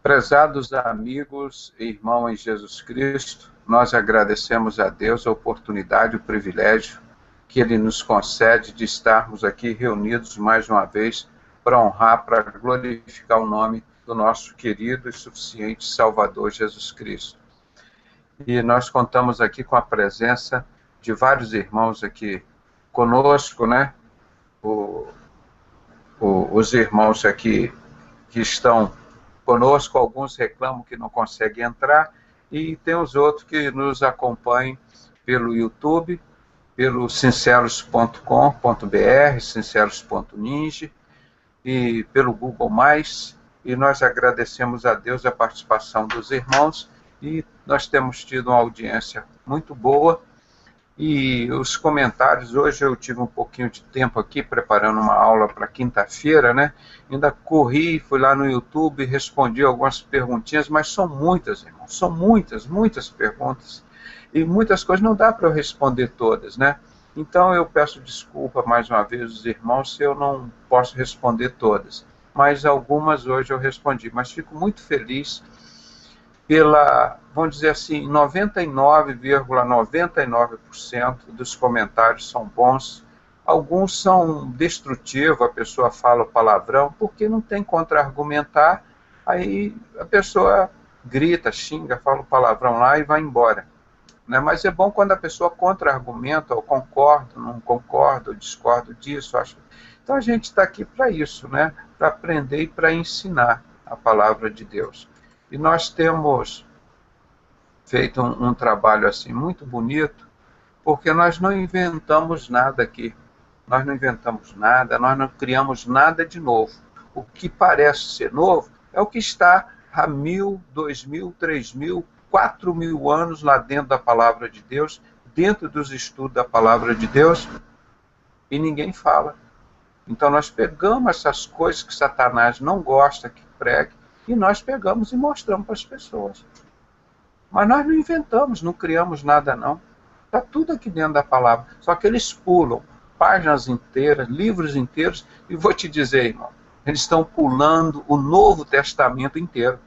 Prezados amigos e irmãos em Jesus Cristo, nós agradecemos a Deus a oportunidade, o privilégio que Ele nos concede de estarmos aqui reunidos mais uma vez para honrar, para glorificar o nome do nosso querido e suficiente Salvador Jesus Cristo. E nós contamos aqui com a presença de vários irmãos aqui conosco, né? Os irmãos aqui que estão conosco, alguns reclamam que não conseguem entrar, e tem os outros que nos acompanham pelo YouTube, pelo sinceros.com.br, sinceros.ninja, e pelo Google+, e nós agradecemos a Deus a participação dos irmãos, e nós temos tido uma audiência muito boa, e os comentários, hoje eu tive um pouquinho de tempo aqui, preparando uma aula para quinta-feira, né? Ainda corri, fui lá no YouTube, respondi algumas perguntinhas, mas são muitas, irmãos, são muitas perguntas, e muitas coisas não dá para eu responder todas, né? Então eu peço desculpa mais uma vez aos irmãos se eu não posso responder todas, mas algumas hoje eu respondi, mas fico muito feliz pela, vamos dizer assim, 99,99% dos comentários são bons. Alguns são destrutivos, a pessoa fala o palavrão, porque não tem contra-argumentar, aí a pessoa grita, xinga, fala o palavrão lá e vai embora. Né? Mas é bom quando a pessoa contra-argumenta, ou concordo, não concordo, ou discordo disso. Acho. Então a gente está aqui para isso, né? Para aprender e para ensinar a palavra de Deus. E nós temos feito um trabalho assim muito bonito, porque nós não inventamos nada aqui. Nós não inventamos nada, nós não criamos nada de novo. O que parece ser novo é o que está há 1.000, 2.000, 3.000, 4.000 anos lá dentro da palavra de Deus, dentro dos estudos da palavra de Deus, e ninguém fala. Então nós pegamos essas coisas que Satanás não gosta que pregue, e nós pegamos e mostramos para as pessoas. Mas nós não inventamos, não criamos nada não. Está tudo aqui dentro da palavra. Só que eles pulam páginas inteiras, livros inteiros, e vou te dizer, irmão, eles estão pulando o Novo Testamento inteiro.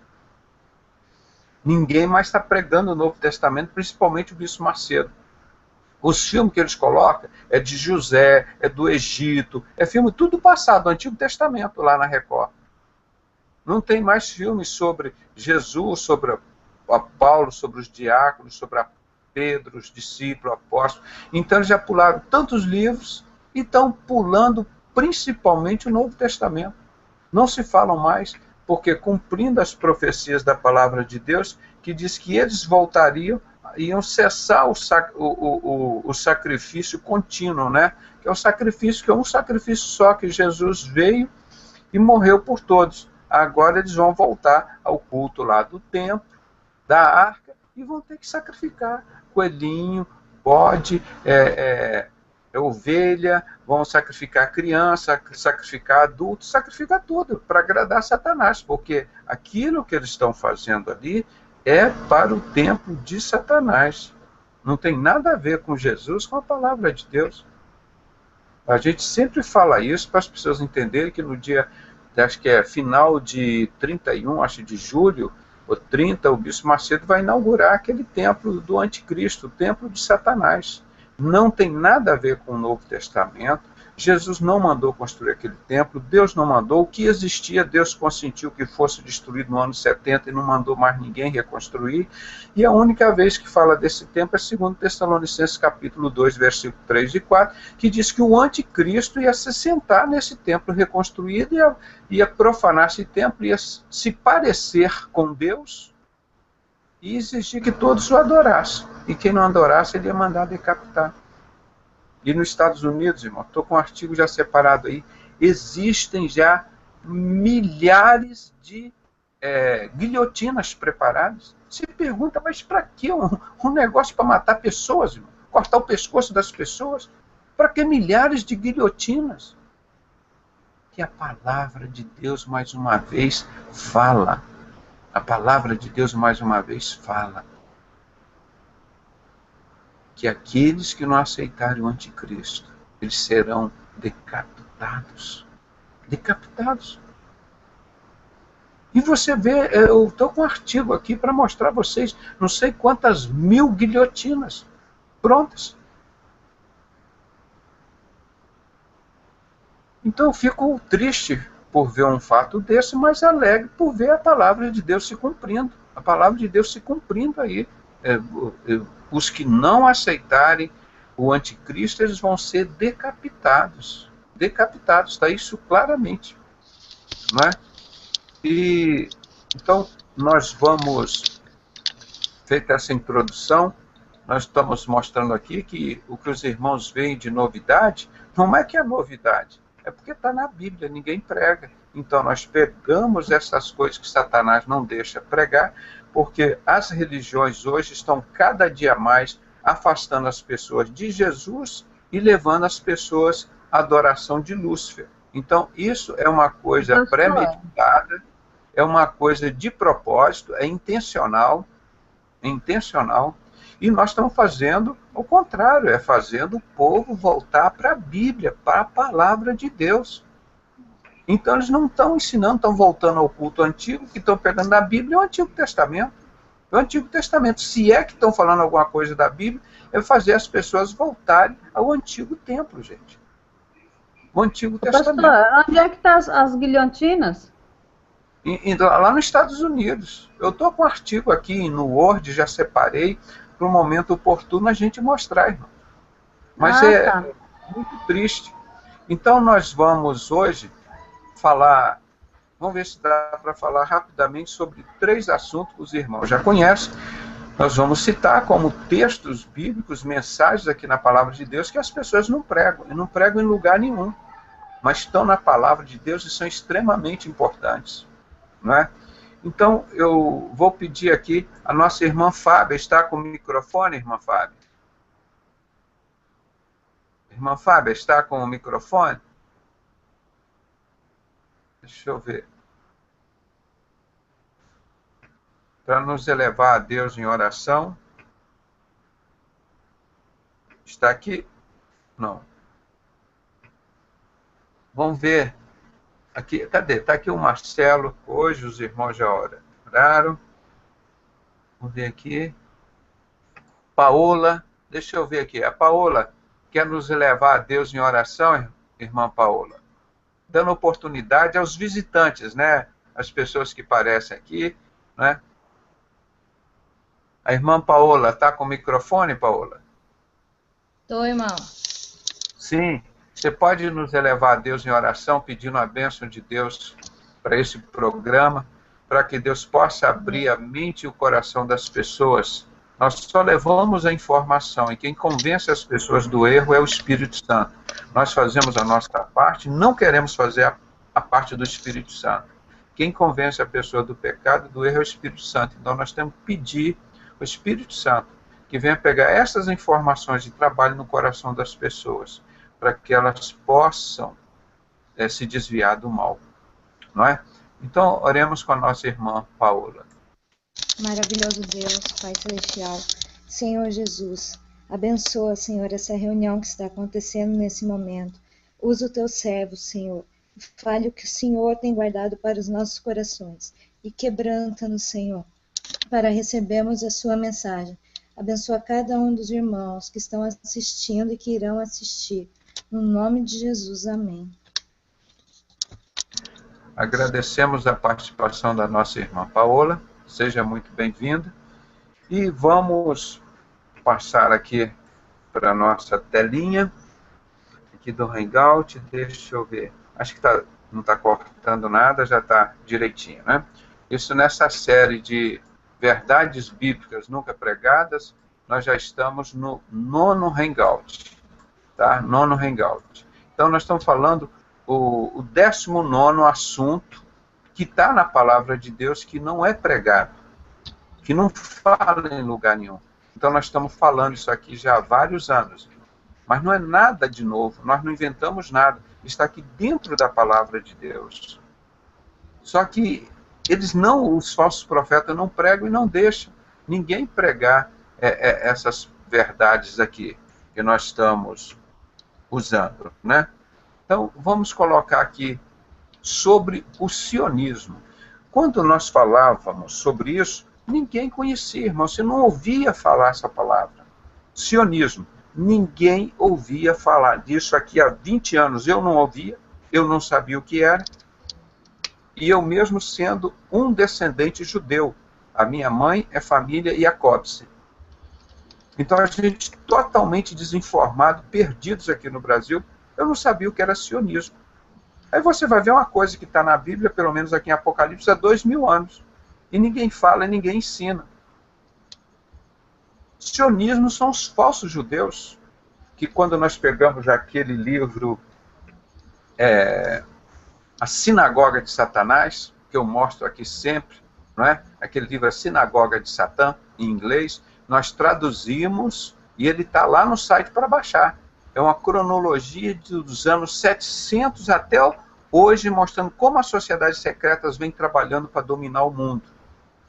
Ninguém mais está pregando o Novo Testamento, principalmente o Bispo Macedo. Os filmes que eles colocam é de José, é do Egito, é filme tudo passado, do Antigo Testamento, lá na Record. Não tem mais filmes sobre Jesus, sobre a Paulo, sobre os diáconos, sobre a Pedro, os discípulos, apóstolos. Então eles já pularam tantos livros e estão pulando principalmente o Novo Testamento. Não se falam mais, porque cumprindo as profecias da palavra de Deus, que diz que eles voltariam, iam cessar o sacrifício contínuo, né? Que é o sacrifício, que é um sacrifício só, que Jesus veio e morreu por todos. Agora eles vão voltar ao culto lá do templo, da arca, e vão ter que sacrificar coelhinho, bode, ovelha, vão sacrificar criança, sacrificar adulto, sacrificar tudo para agradar Satanás, porque aquilo que eles estão fazendo ali é para o templo de Satanás. Não tem nada a ver com Jesus, com a palavra de Deus. A gente sempre fala isso para as pessoas entenderem que no dia, acho que é final de 31, acho de julho, ou 30, o Bispo Macedo vai inaugurar aquele templo do anticristo, o templo de Satanás. Não tem nada a ver com o Novo Testamento. Jesus não mandou construir aquele templo, Deus não mandou. O que existia, Deus consentiu que fosse destruído no ano 70 e não mandou mais ninguém reconstruir. E a única vez que fala desse templo é 2 Tessalonicenses capítulo 2, versículo 3 e 4, que diz que o anticristo ia se sentar nesse templo reconstruído, ia profanar esse templo, ia se parecer com Deus e exigir que todos o adorassem. E quem não adorasse, ele ia mandar decapitar. E nos Estados Unidos, irmão, estou com um artigo já separado aí, existem já milhares de guilhotinas preparadas. Você pergunta, mas para que um negócio para matar pessoas, irmão? Cortar o pescoço das pessoas? Para que milhares de guilhotinas? Que a palavra de Deus, mais uma vez, fala. A palavra de Deus, mais uma vez, fala que aqueles que não aceitarem o anticristo, eles serão decapitados. Decapitados. E você vê, eu estou com um artigo aqui para mostrar a vocês não sei quantas mil guilhotinas prontas. Então eu fico triste por ver um fato desse, mas alegre por ver a palavra de Deus se cumprindo. A palavra de Deus se cumprindo aí. Os que não aceitarem o anticristo, eles vão ser decapitados. Decapitados, está isso claramente. Não é? E então nós vamos, feita essa introdução, nós estamos mostrando aqui que o que os irmãos veem de novidade, não é que é novidade, é porque está na Bíblia, ninguém prega. Então nós pegamos essas coisas que Satanás não deixa pregar, porque as religiões hoje estão cada dia mais afastando as pessoas de Jesus e levando as pessoas à adoração de Lúcifer. Então isso é uma coisa premeditada, é uma coisa de propósito, é intencional, e nós estamos fazendo o contrário, é fazendo o povo voltar para a Bíblia, para a palavra de Deus. Então eles não estão ensinando, estão voltando ao culto antigo, que estão pegando na Bíblia o Antigo Testamento. O Antigo Testamento, se é que estão falando alguma coisa da Bíblia, é fazer as pessoas voltarem ao Antigo Templo, gente. O Antigo Testamento. Pastor, onde é que estão as guilhotinas? Lá nos Estados Unidos. Eu estou com um artigo aqui no Word, já separei, para um momento oportuno a gente mostrar, irmão. Mas tá. Muito triste. Então nós vamos hoje falar, vamos ver se dá para falar rapidamente sobre 3 assuntos que os irmãos já conhecem. Nós vamos citar como textos bíblicos, mensagens aqui na palavra de Deus que as pessoas não pregam, e não pregam em lugar nenhum, mas estão na palavra de Deus e são extremamente importantes. Não é? Então, eu vou pedir aqui, a nossa irmã Fábia, está com o microfone, irmã Fábia? Irmã Fábia, está com o microfone? Deixa eu ver. Para nos elevar a Deus em oração. Está aqui? Não. Vamos ver. Aqui, cadê? Está aqui o Marcelo. Hoje os irmãos já oraram. Vamos ver aqui. Paola. Deixa eu ver aqui. A Paola quer nos elevar a Deus em oração, irmã Paola. Dando oportunidade aos visitantes, né? As pessoas que aparecem aqui, né? A irmã Paola está com o microfone, Paola? Estou, irmão. Sim. Você pode nos elevar a Deus em oração, pedindo a bênção de Deus para esse programa, para que Deus possa abrir a mente e o coração das pessoas. Nós só levamos a informação, e quem convence as pessoas do erro é o Espírito Santo. Nós fazemos a nossa parte, não queremos fazer a parte do Espírito Santo. Quem convence a pessoa do pecado e do erro é o Espírito Santo. Então nós temos que pedir ao Espírito Santo que venha pegar essas informações de trabalho no coração das pessoas, para que elas possam se desviar do mal, não é? Então, oremos com a nossa irmã Paola. Maravilhoso Deus, Pai Celestial, Senhor Jesus, abençoa, Senhor, essa reunião que está acontecendo nesse momento. Usa o teu servo, Senhor, fale o que o Senhor tem guardado para os nossos corações e quebranta-nos, Senhor, para recebermos a sua mensagem. Abençoa cada um dos irmãos que estão assistindo e que irão assistir. No nome de Jesus, amém. Agradecemos a participação da nossa irmã Paola. Seja muito bem-vinda. E vamos passar aqui para a nossa telinha, aqui do Hangout. Deixa eu ver. Acho que não está cortando nada, já está direitinho, né? Isso nessa série de verdades bíblicas nunca pregadas, nós já estamos no 9º Hangout. Tá? 9º Hangout. Então, nós estamos falando o 19º assunto que está na palavra de Deus, que não é pregado, que não fala em lugar nenhum. Então, nós estamos falando isso aqui já há vários anos. Mas não é nada de novo, nós não inventamos nada. Está aqui dentro da palavra de Deus. Só que os falsos profetas não pregam e não deixam ninguém pregar essas verdades aqui que nós estamos usando, né? Então, vamos colocar aqui sobre o sionismo. quando nós falávamos sobre isso, ninguém conhecia, irmão, você não ouvia falar essa palavra. Sionismo, ninguém ouvia falar disso aqui há 20 anos, eu não ouvia, eu não sabia o que era, e eu mesmo sendo um descendente judeu, a minha mãe é família Jacobsen. Então a gente totalmente desinformado, perdidos aqui no Brasil, eu não sabia o que era sionismo. Aí você vai ver uma coisa que está na Bíblia, pelo menos aqui em Apocalipse, há 2000 anos. E ninguém fala, e ninguém ensina. Sionismo são os falsos judeus, que quando nós pegamos aquele livro, A Sinagoga de Satanás, que eu mostro aqui sempre, não é? Aquele livro A Sinagoga de Satã, em inglês, nós traduzimos e ele está lá no site para baixar. É uma cronologia dos anos 700 até hoje, mostrando como as sociedades secretas vêm trabalhando para dominar o mundo.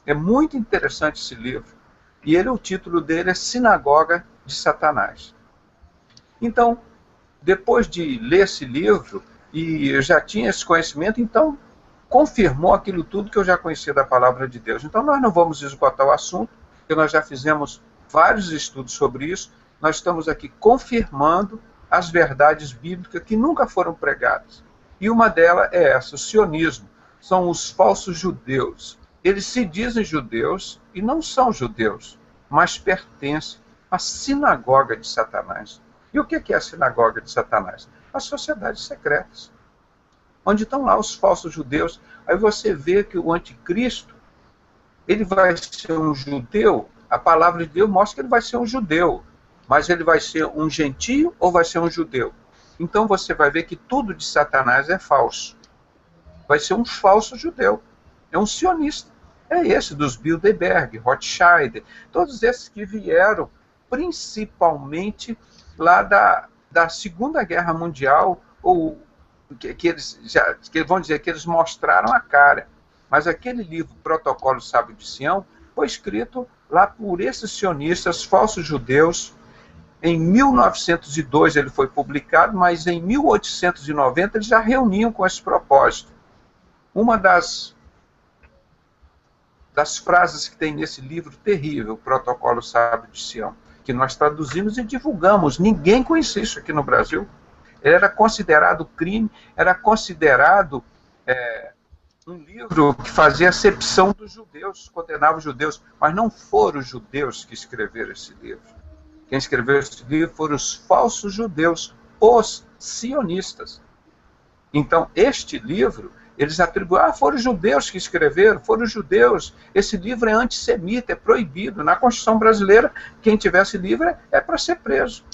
É muito interessante esse livro. E o título dele é Sinagoga de Satanás. Então, depois de ler esse livro, e eu já tinha esse conhecimento, então confirmou aquilo tudo que eu já conhecia da palavra de Deus. Então nós não vamos esgotar o assunto, porque nós já fizemos vários estudos sobre isso. Nós estamos aqui confirmando as verdades bíblicas que nunca foram pregadas. E uma delas é essa, o sionismo. São os falsos judeus. Eles se dizem judeus e não são judeus, mas pertencem à sinagoga de Satanás. E o que é a sinagoga de Satanás? As sociedades secretas, onde estão lá os falsos judeus. Aí você vê que o anticristo, ele vai ser um judeu, a palavra de Deus mostra que ele vai ser um judeu, mas ele vai ser um gentio ou vai ser um judeu? Então você vai ver que tudo de Satanás é falso. Vai ser um falso judeu. É um sionista. É esse dos Bilderberg, Rothschild, todos esses que vieram principalmente lá da Segunda Guerra Mundial, ou que vão dizer que eles mostraram a cara. Mas aquele livro, Protocolo Sábio de Sião, foi escrito lá por esses sionistas, falsos judeus. Em 1902 ele foi publicado, mas em 1890 eles já reuniam com esse propósito. Uma das frases que tem nesse livro terrível, Protocolo Sábio de Sião, que nós traduzimos e divulgamos. Ninguém conhecia isso aqui no Brasil. Ele era considerado crime, era considerado um livro que fazia acepção dos judeus, condenava os judeus, mas não foram os judeus que escreveram esse livro. Quem escreveu esse livro foram os falsos judeus, os sionistas. Então, este livro, eles atribuem, foram os judeus que escreveram, foram os judeus. Esse livro é antissemita, é proibido. Na Constituição brasileira, quem tivesse livro é para ser preso.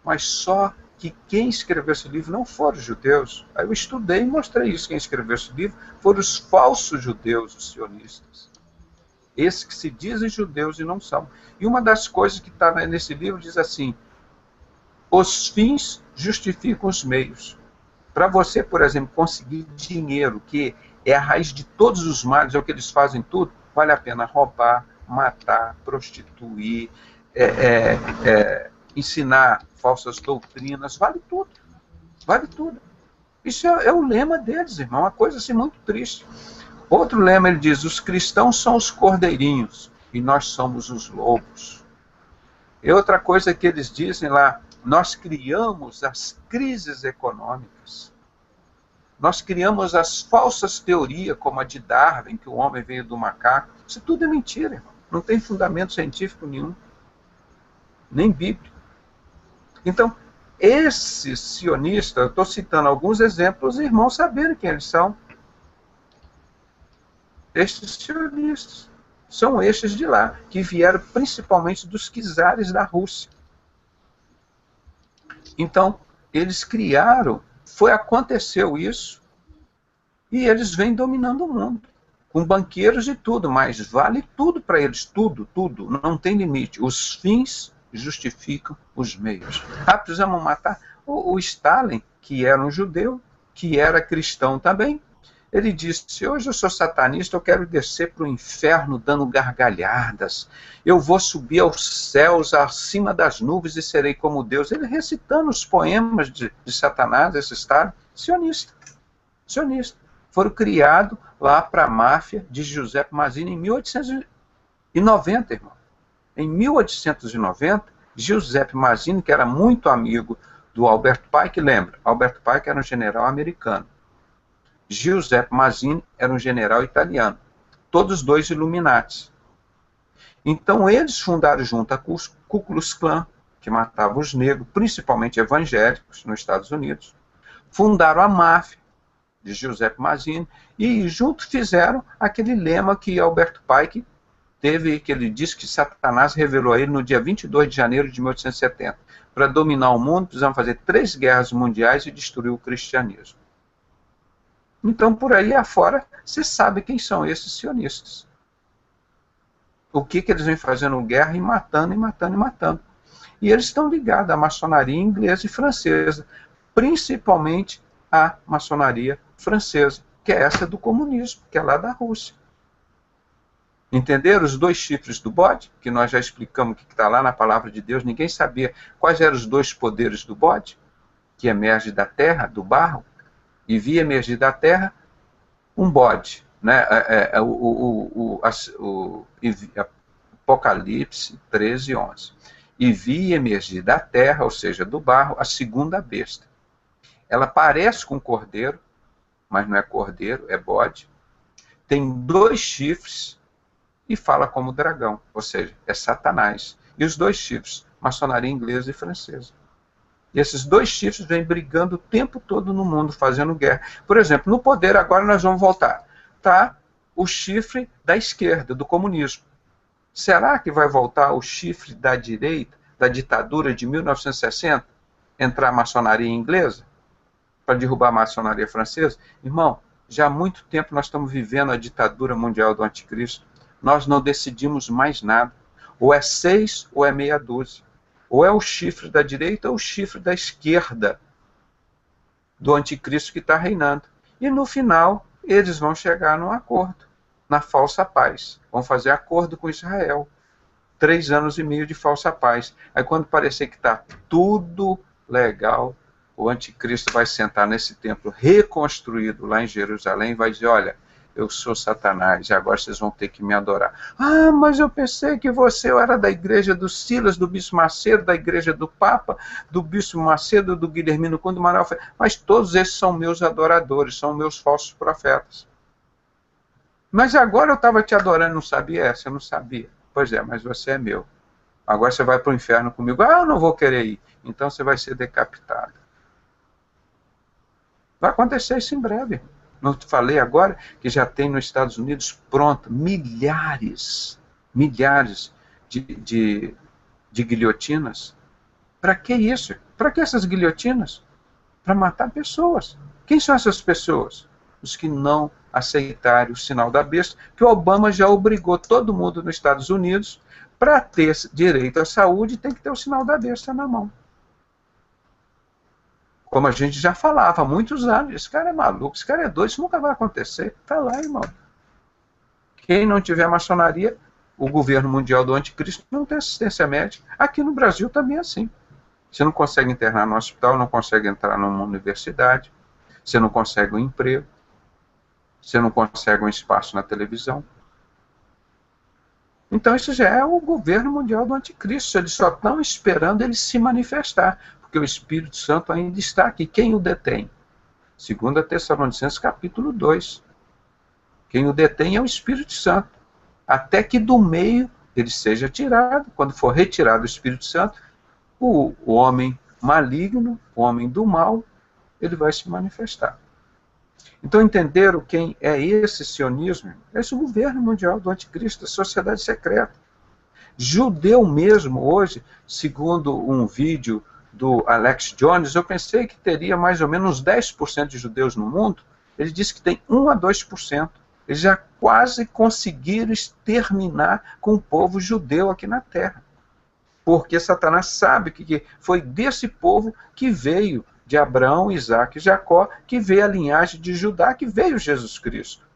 Mas só que quem escreveu esse livro não foram os judeus. Aí eu estudei e mostrei isso. Quem escreveu esse livro foram os falsos judeus, os sionistas. Esses que se dizem judeus e não são. E uma das coisas que está nesse livro diz assim: os fins justificam os meios. Para você, por exemplo, conseguir dinheiro, que é a raiz de todos os males, é o que eles fazem tudo, vale a pena roubar, matar, prostituir, ensinar falsas doutrinas, vale tudo. Vale tudo. Isso é o lema deles, irmão, uma coisa assim muito triste. Outro lema, ele diz: os cristãos são os cordeirinhos e nós somos os lobos. E outra coisa que eles dizem lá: nós criamos as crises econômicas. Nós criamos as falsas teorias, como a de Darwin, que o homem veio do macaco. Isso tudo é mentira, irmão. Não tem fundamento científico nenhum, nem bíblico. Então, esses sionistas, eu estou citando alguns exemplos, os irmãos saberem quem eles são. Estes sionistas são estes de lá, que vieram principalmente dos czares da Rússia. Então, eles criaram, aconteceu isso, e eles vêm dominando o mundo, com banqueiros e tudo, mas vale tudo para eles, tudo, não tem limite. Os fins justificam os meios. Precisamos matar o Stalin, que era um judeu, que era cristão também. Ele disse: hoje eu sou satanista, eu quero descer para o inferno dando gargalhadas. Eu vou subir aos céus, acima das nuvens, e serei como Deus. Ele recitando os poemas de Satanás, esse Stalin, sionista. foram criados lá para a máfia de Giuseppe Mazzini em 1890, irmão. Em 1890, Giuseppe Mazzini, que era muito amigo do Albert Pike, lembra? Albert Pike era um general americano. Giuseppe Mazzini era um general italiano. Todos dois Illuminati. Então eles fundaram junto a Ku Klux Klan, que matava os negros, principalmente evangélicos, nos Estados Unidos. Fundaram a máfia de Giuseppe Mazzini e junto fizeram aquele lema que Albert Pike teve, que ele disse que Satanás revelou a ele no dia 22 de janeiro de 1870. Para dominar o mundo, precisamos fazer 3 guerras mundiais e destruir o cristianismo. Então, por aí afora, você sabe quem são esses sionistas. O que eles vêm fazendo guerra e matando, e matando, e matando. E eles estão ligados à maçonaria inglesa e francesa, principalmente à maçonaria francesa, que é essa do comunismo, que é lá da Rússia. Entenderam os 2 chifres do bode? Que nós já explicamos o que está lá na palavra de Deus. Ninguém sabia quais eram os 2 poderes do bode, que emerge da terra, do barro, e via emergir da terra um bode. Né? Apocalipse 13, 11. E vi emergir da terra, ou seja, do barro, a segunda besta. Ela parece com cordeiro, mas não é cordeiro, é bode. Tem 2 chifres e fala como dragão, ou seja, é Satanás. E os 2 chifres, maçonaria inglesa e francesa. E esses 2 chifres vêm brigando o tempo todo no mundo, fazendo guerra. Por exemplo, no poder, agora nós vamos voltar. Está o chifre da esquerda, do comunismo. Será que vai voltar o chifre da direita, da ditadura de 1960, entrar a maçonaria inglesa, para derrubar a maçonaria francesa? Irmão, já há muito tempo nós estamos vivendo a ditadura mundial do anticristo. Nós não decidimos mais nada. Ou é 6 ou é meia dúzia. Ou é o chifre da direita ou o chifre da esquerda do anticristo que está reinando. E no final, eles vão chegar num acordo, na falsa paz. Vão fazer acordo com Israel. 3 anos e meio de falsa paz. Aí quando parecer que está tudo legal, o anticristo vai sentar nesse templo reconstruído lá em Jerusalém e vai dizer, olha, eu sou Satanás e agora vocês vão ter que me adorar. Ah, mas eu pensei que você era da igreja do Silas, do Bispo Macedo, da igreja do Papa, do Bispo Macedo, do Guilhermino Cunha, do Manuel Ferreira. Mas todos esses são meus adoradores, são meus falsos profetas. Mas agora eu estava te adorando, não sabia essa? Eu não sabia. Pois é, mas você é meu. Agora você vai para o inferno comigo. Ah, eu não vou querer ir. Então você vai ser decapitado. Vai acontecer isso em breve. Não te falei agora que já tem nos Estados Unidos pronto milhares de guilhotinas. Para que isso? Para que essas guilhotinas? Para matar pessoas. Quem são essas pessoas? Os que não aceitarem o sinal da besta, que o Obama já obrigou todo mundo nos Estados Unidos, para ter direito à saúde, tem que ter o sinal da besta na mão. Como a gente já falava há muitos anos, esse cara é maluco, esse cara é doido, isso nunca vai acontecer. Está lá, irmão. Quem não tiver maçonaria, o governo mundial do anticristo não tem assistência médica. Aqui no Brasil também é assim. Você não consegue internar no hospital, não consegue entrar numa universidade, você não consegue um emprego, você não consegue um espaço na televisão. Então isso já é o governo mundial do anticristo. Eles só estão esperando ele se manifestar, porque o Espírito Santo ainda está aqui. Quem o detém? 2 Tessalonicenses capítulo 2. Quem o detém é o Espírito Santo. Até que do meio ele seja tirado. Quando for retirado o Espírito Santo, o homem maligno, o homem do mal, ele vai se manifestar. Então entenderam quem é esse sionismo? É esse o governo mundial do anticristo, a sociedade secreta. Judeu mesmo, hoje, segundo um vídeo do Alex Jones, eu pensei que teria mais ou menos uns 10% de judeus no mundo. Ele disse que tem 1 a 2%. Eles já quase conseguiram exterminar com o povo judeu aqui na Terra. Porque Satanás sabe que foi desse povo que veio, de Abraão, Isaac e Jacó, que veio a linhagem de Judá, que veio Jesus Cristo.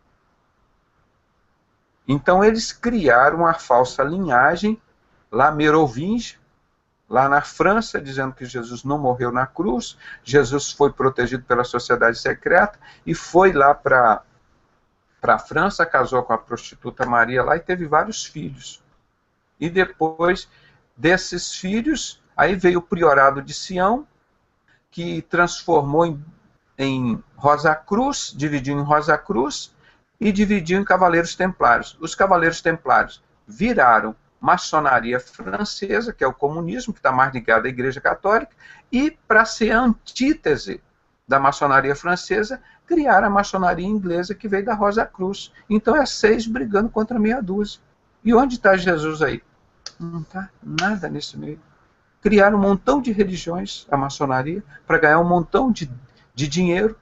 Então eles criaram uma falsa linhagem, lá merovingia, lá na França, dizendo que Jesus não morreu na cruz, Jesus foi protegido pela sociedade secreta e foi lá para para a França, casou com a prostituta Maria lá e teve vários filhos. E depois desses filhos, aí veio o priorado de Sião, que transformou em Rosa Cruz, dividiu em Rosa Cruz e dividiu em Cavaleiros Templários. Os Cavaleiros Templários viraram maçonaria francesa, que é o comunismo, que está mais ligado à Igreja Católica, e, para ser a antítese da maçonaria francesa, criaram a maçonaria inglesa, que veio da Rosa Cruz. Então é 6 brigando contra meia dúzia. E onde está Jesus aí? Não está nada nesse meio. Criaram um montão de religiões, a maçonaria, para ganhar um montão de dinheiro.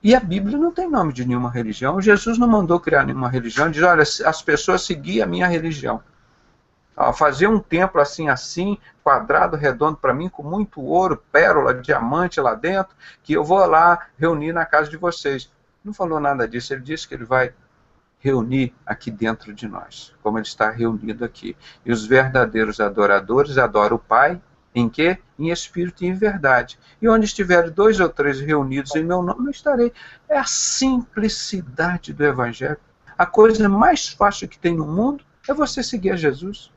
E a Bíblia não tem nome de nenhuma religião. Jesus não mandou criar nenhuma religião. Diz, olha, as pessoas seguiam a minha religião. Fazer um templo assim, quadrado, redondo para mim, com muito ouro, pérola, diamante lá dentro, que eu vou lá reunir na casa de vocês. Não falou nada disso. Ele disse que ele vai reunir aqui dentro de nós, como ele está reunido aqui. E os verdadeiros adoradores adoram o Pai, em quê? Em espírito e em verdade. E onde estiverem 2 ou 3 reunidos em meu nome, eu estarei. É a simplicidade do Evangelho. A coisa mais fácil que tem no mundo é você seguir a Jesus.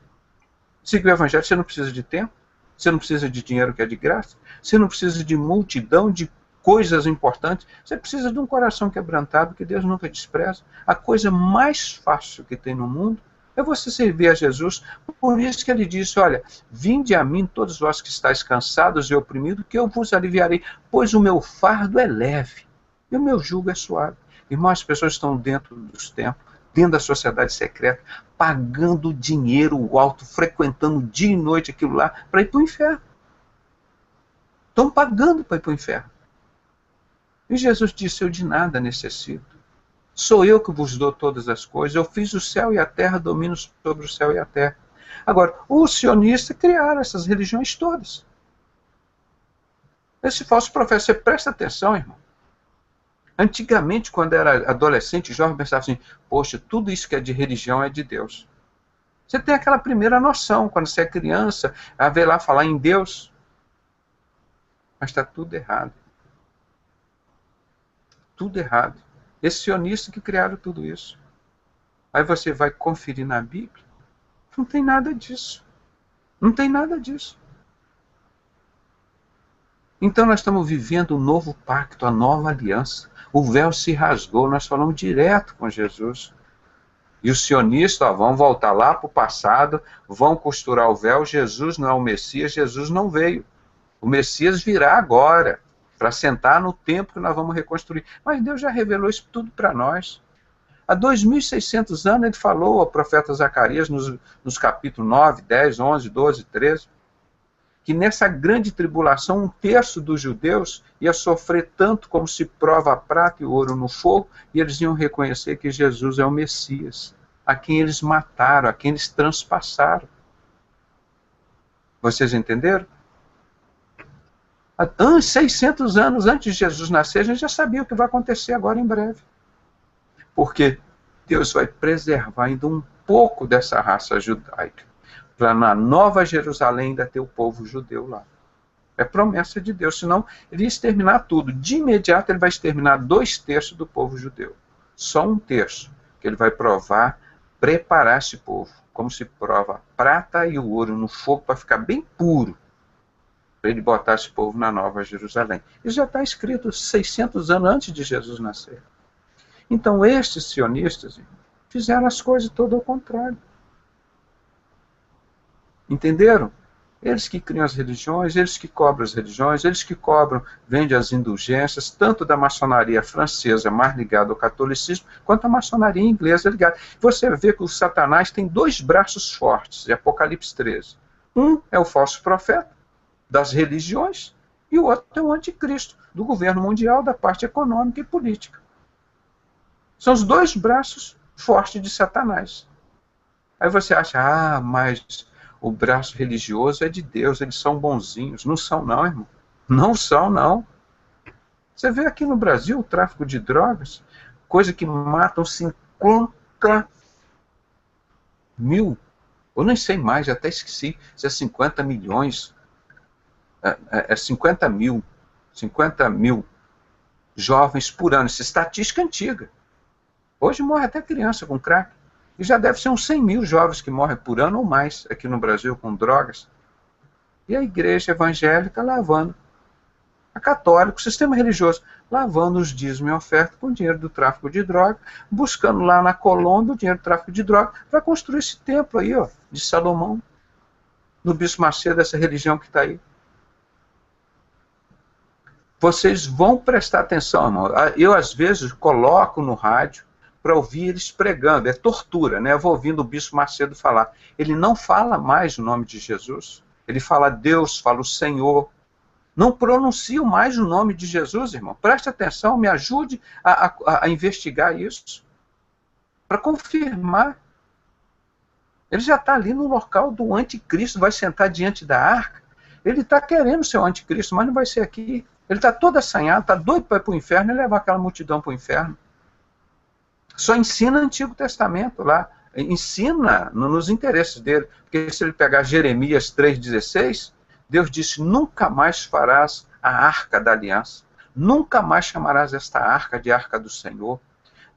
Seguir o Evangelho, você não precisa de tempo, você não precisa de dinheiro que é de graça, você não precisa de multidão de coisas importantes, você precisa de um coração quebrantado que Deus nunca despreza. A coisa mais fácil que tem no mundo é você servir a Jesus. Por isso que ele disse, olha, vinde a mim todos vós que estáis cansados e oprimidos, que eu vos aliviarei, pois o meu fardo é leve e o meu jugo é suave. Irmãos, as pessoas estão dentro dos templos, dentro da sociedade secreta, pagando dinheiro alto, frequentando dia e noite aquilo lá, para ir para o inferno. Estão pagando para ir para o inferno. E Jesus disse, eu de nada necessito. Sou eu que vos dou todas as coisas. Eu fiz o céu e a terra, domino sobre o céu e a terra. Agora, os sionistas criaram essas religiões todas. Esse falso profeta, você presta atenção, irmão. Antigamente, quando era adolescente, jovem, pensava assim, poxa, tudo isso que é de religião é de Deus. Você tem aquela primeira noção, quando você é criança, a ver lá falar em Deus. Mas está tudo errado. Tudo errado. Esses sionistas que criaram tudo isso. Aí você vai conferir na Bíblia, não tem nada disso. Não tem nada disso. Então nós estamos vivendo um novo pacto, a nova aliança. O véu se rasgou, nós falamos direto com Jesus. E os sionistas vão voltar lá para o passado, vão costurar o véu. Jesus não é o Messias, Jesus não veio. O Messias virá agora, para sentar no templo que nós vamos reconstruir. Mas Deus já revelou isso tudo para nós. Há 2.600 anos ele falou ao profeta Zacarias, nos capítulos 9, 10, 11, 12, 13, que nessa grande tribulação, 1/3 dos judeus ia sofrer tanto como se prova a prata e o ouro no fogo, e eles iam reconhecer que Jesus é o Messias, a quem eles mataram, a quem eles transpassaram. Vocês entenderam? 600 anos antes de Jesus nascer, a gente já sabia o que vai acontecer agora em breve. Porque Deus vai preservar ainda um pouco dessa raça judaica, para na Nova Jerusalém ainda ter o povo judeu lá. É promessa de Deus, senão ele ia exterminar tudo. De imediato ele vai exterminar 2/3 do povo judeu. Só 1/3 que ele vai provar, preparar esse povo, como se prova a prata e o ouro no fogo para ficar bem puro, para ele botar esse povo na Nova Jerusalém. Isso já está escrito 600 anos antes de Jesus nascer. Então estes sionistas fizeram as coisas todo ao contrário. Entenderam? Eles que criam as religiões, eles que cobram as religiões, eles que cobram, vendem as indulgências, tanto da maçonaria francesa, mais ligada ao catolicismo, quanto a maçonaria inglesa ligada. Você vê que o Satanás tem 2 braços fortes, em Apocalipse 13. Um é o falso profeta, das religiões, e o outro é o anticristo, do governo mundial, da parte econômica e política. São os 2 braços fortes de Satanás. Aí você acha, mas o braço religioso é de Deus, eles são bonzinhos. Não são não, irmão. Não são não. Você vê aqui no Brasil o tráfico de drogas, coisa que matam 50 mil, eu nem sei mais, já até esqueci se é 50 milhões, é 50 mil jovens por ano. Essa estatística antiga. Hoje morre até criança com crack. E já deve ser uns 100 mil jovens que morrem por ano ou mais aqui no Brasil com drogas. E a igreja evangélica lavando. A católica, o sistema religioso, lavando os dízimos e oferta com o dinheiro do tráfico de droga, buscando lá na Colômbia o dinheiro do tráfico de droga para construir esse templo aí, ó, de Salomão, no Bispo Macedo, essa religião que está aí. Vocês vão prestar atenção, irmão. Eu, às vezes, coloco no rádio para ouvir eles pregando. É tortura, né? Eu vou ouvindo o Bispo Macedo falar. Ele não fala mais o nome de Jesus. Ele fala Deus, fala o Senhor. Não pronuncio mais o nome de Jesus, irmão. Preste atenção, me ajude a investigar isso. Para confirmar. Ele já está ali no local do anticristo, vai sentar diante da arca. Ele está querendo ser o anticristo, mas não vai ser aqui. Ele está todo assanhado, está doido para ir para o inferno e levar aquela multidão para o inferno. Só ensina o Antigo Testamento lá. Ensina nos interesses dele. Porque se ele pegar Jeremias 3,16... Deus disse, nunca mais farás a arca da aliança, nunca mais chamarás esta arca de arca do Senhor,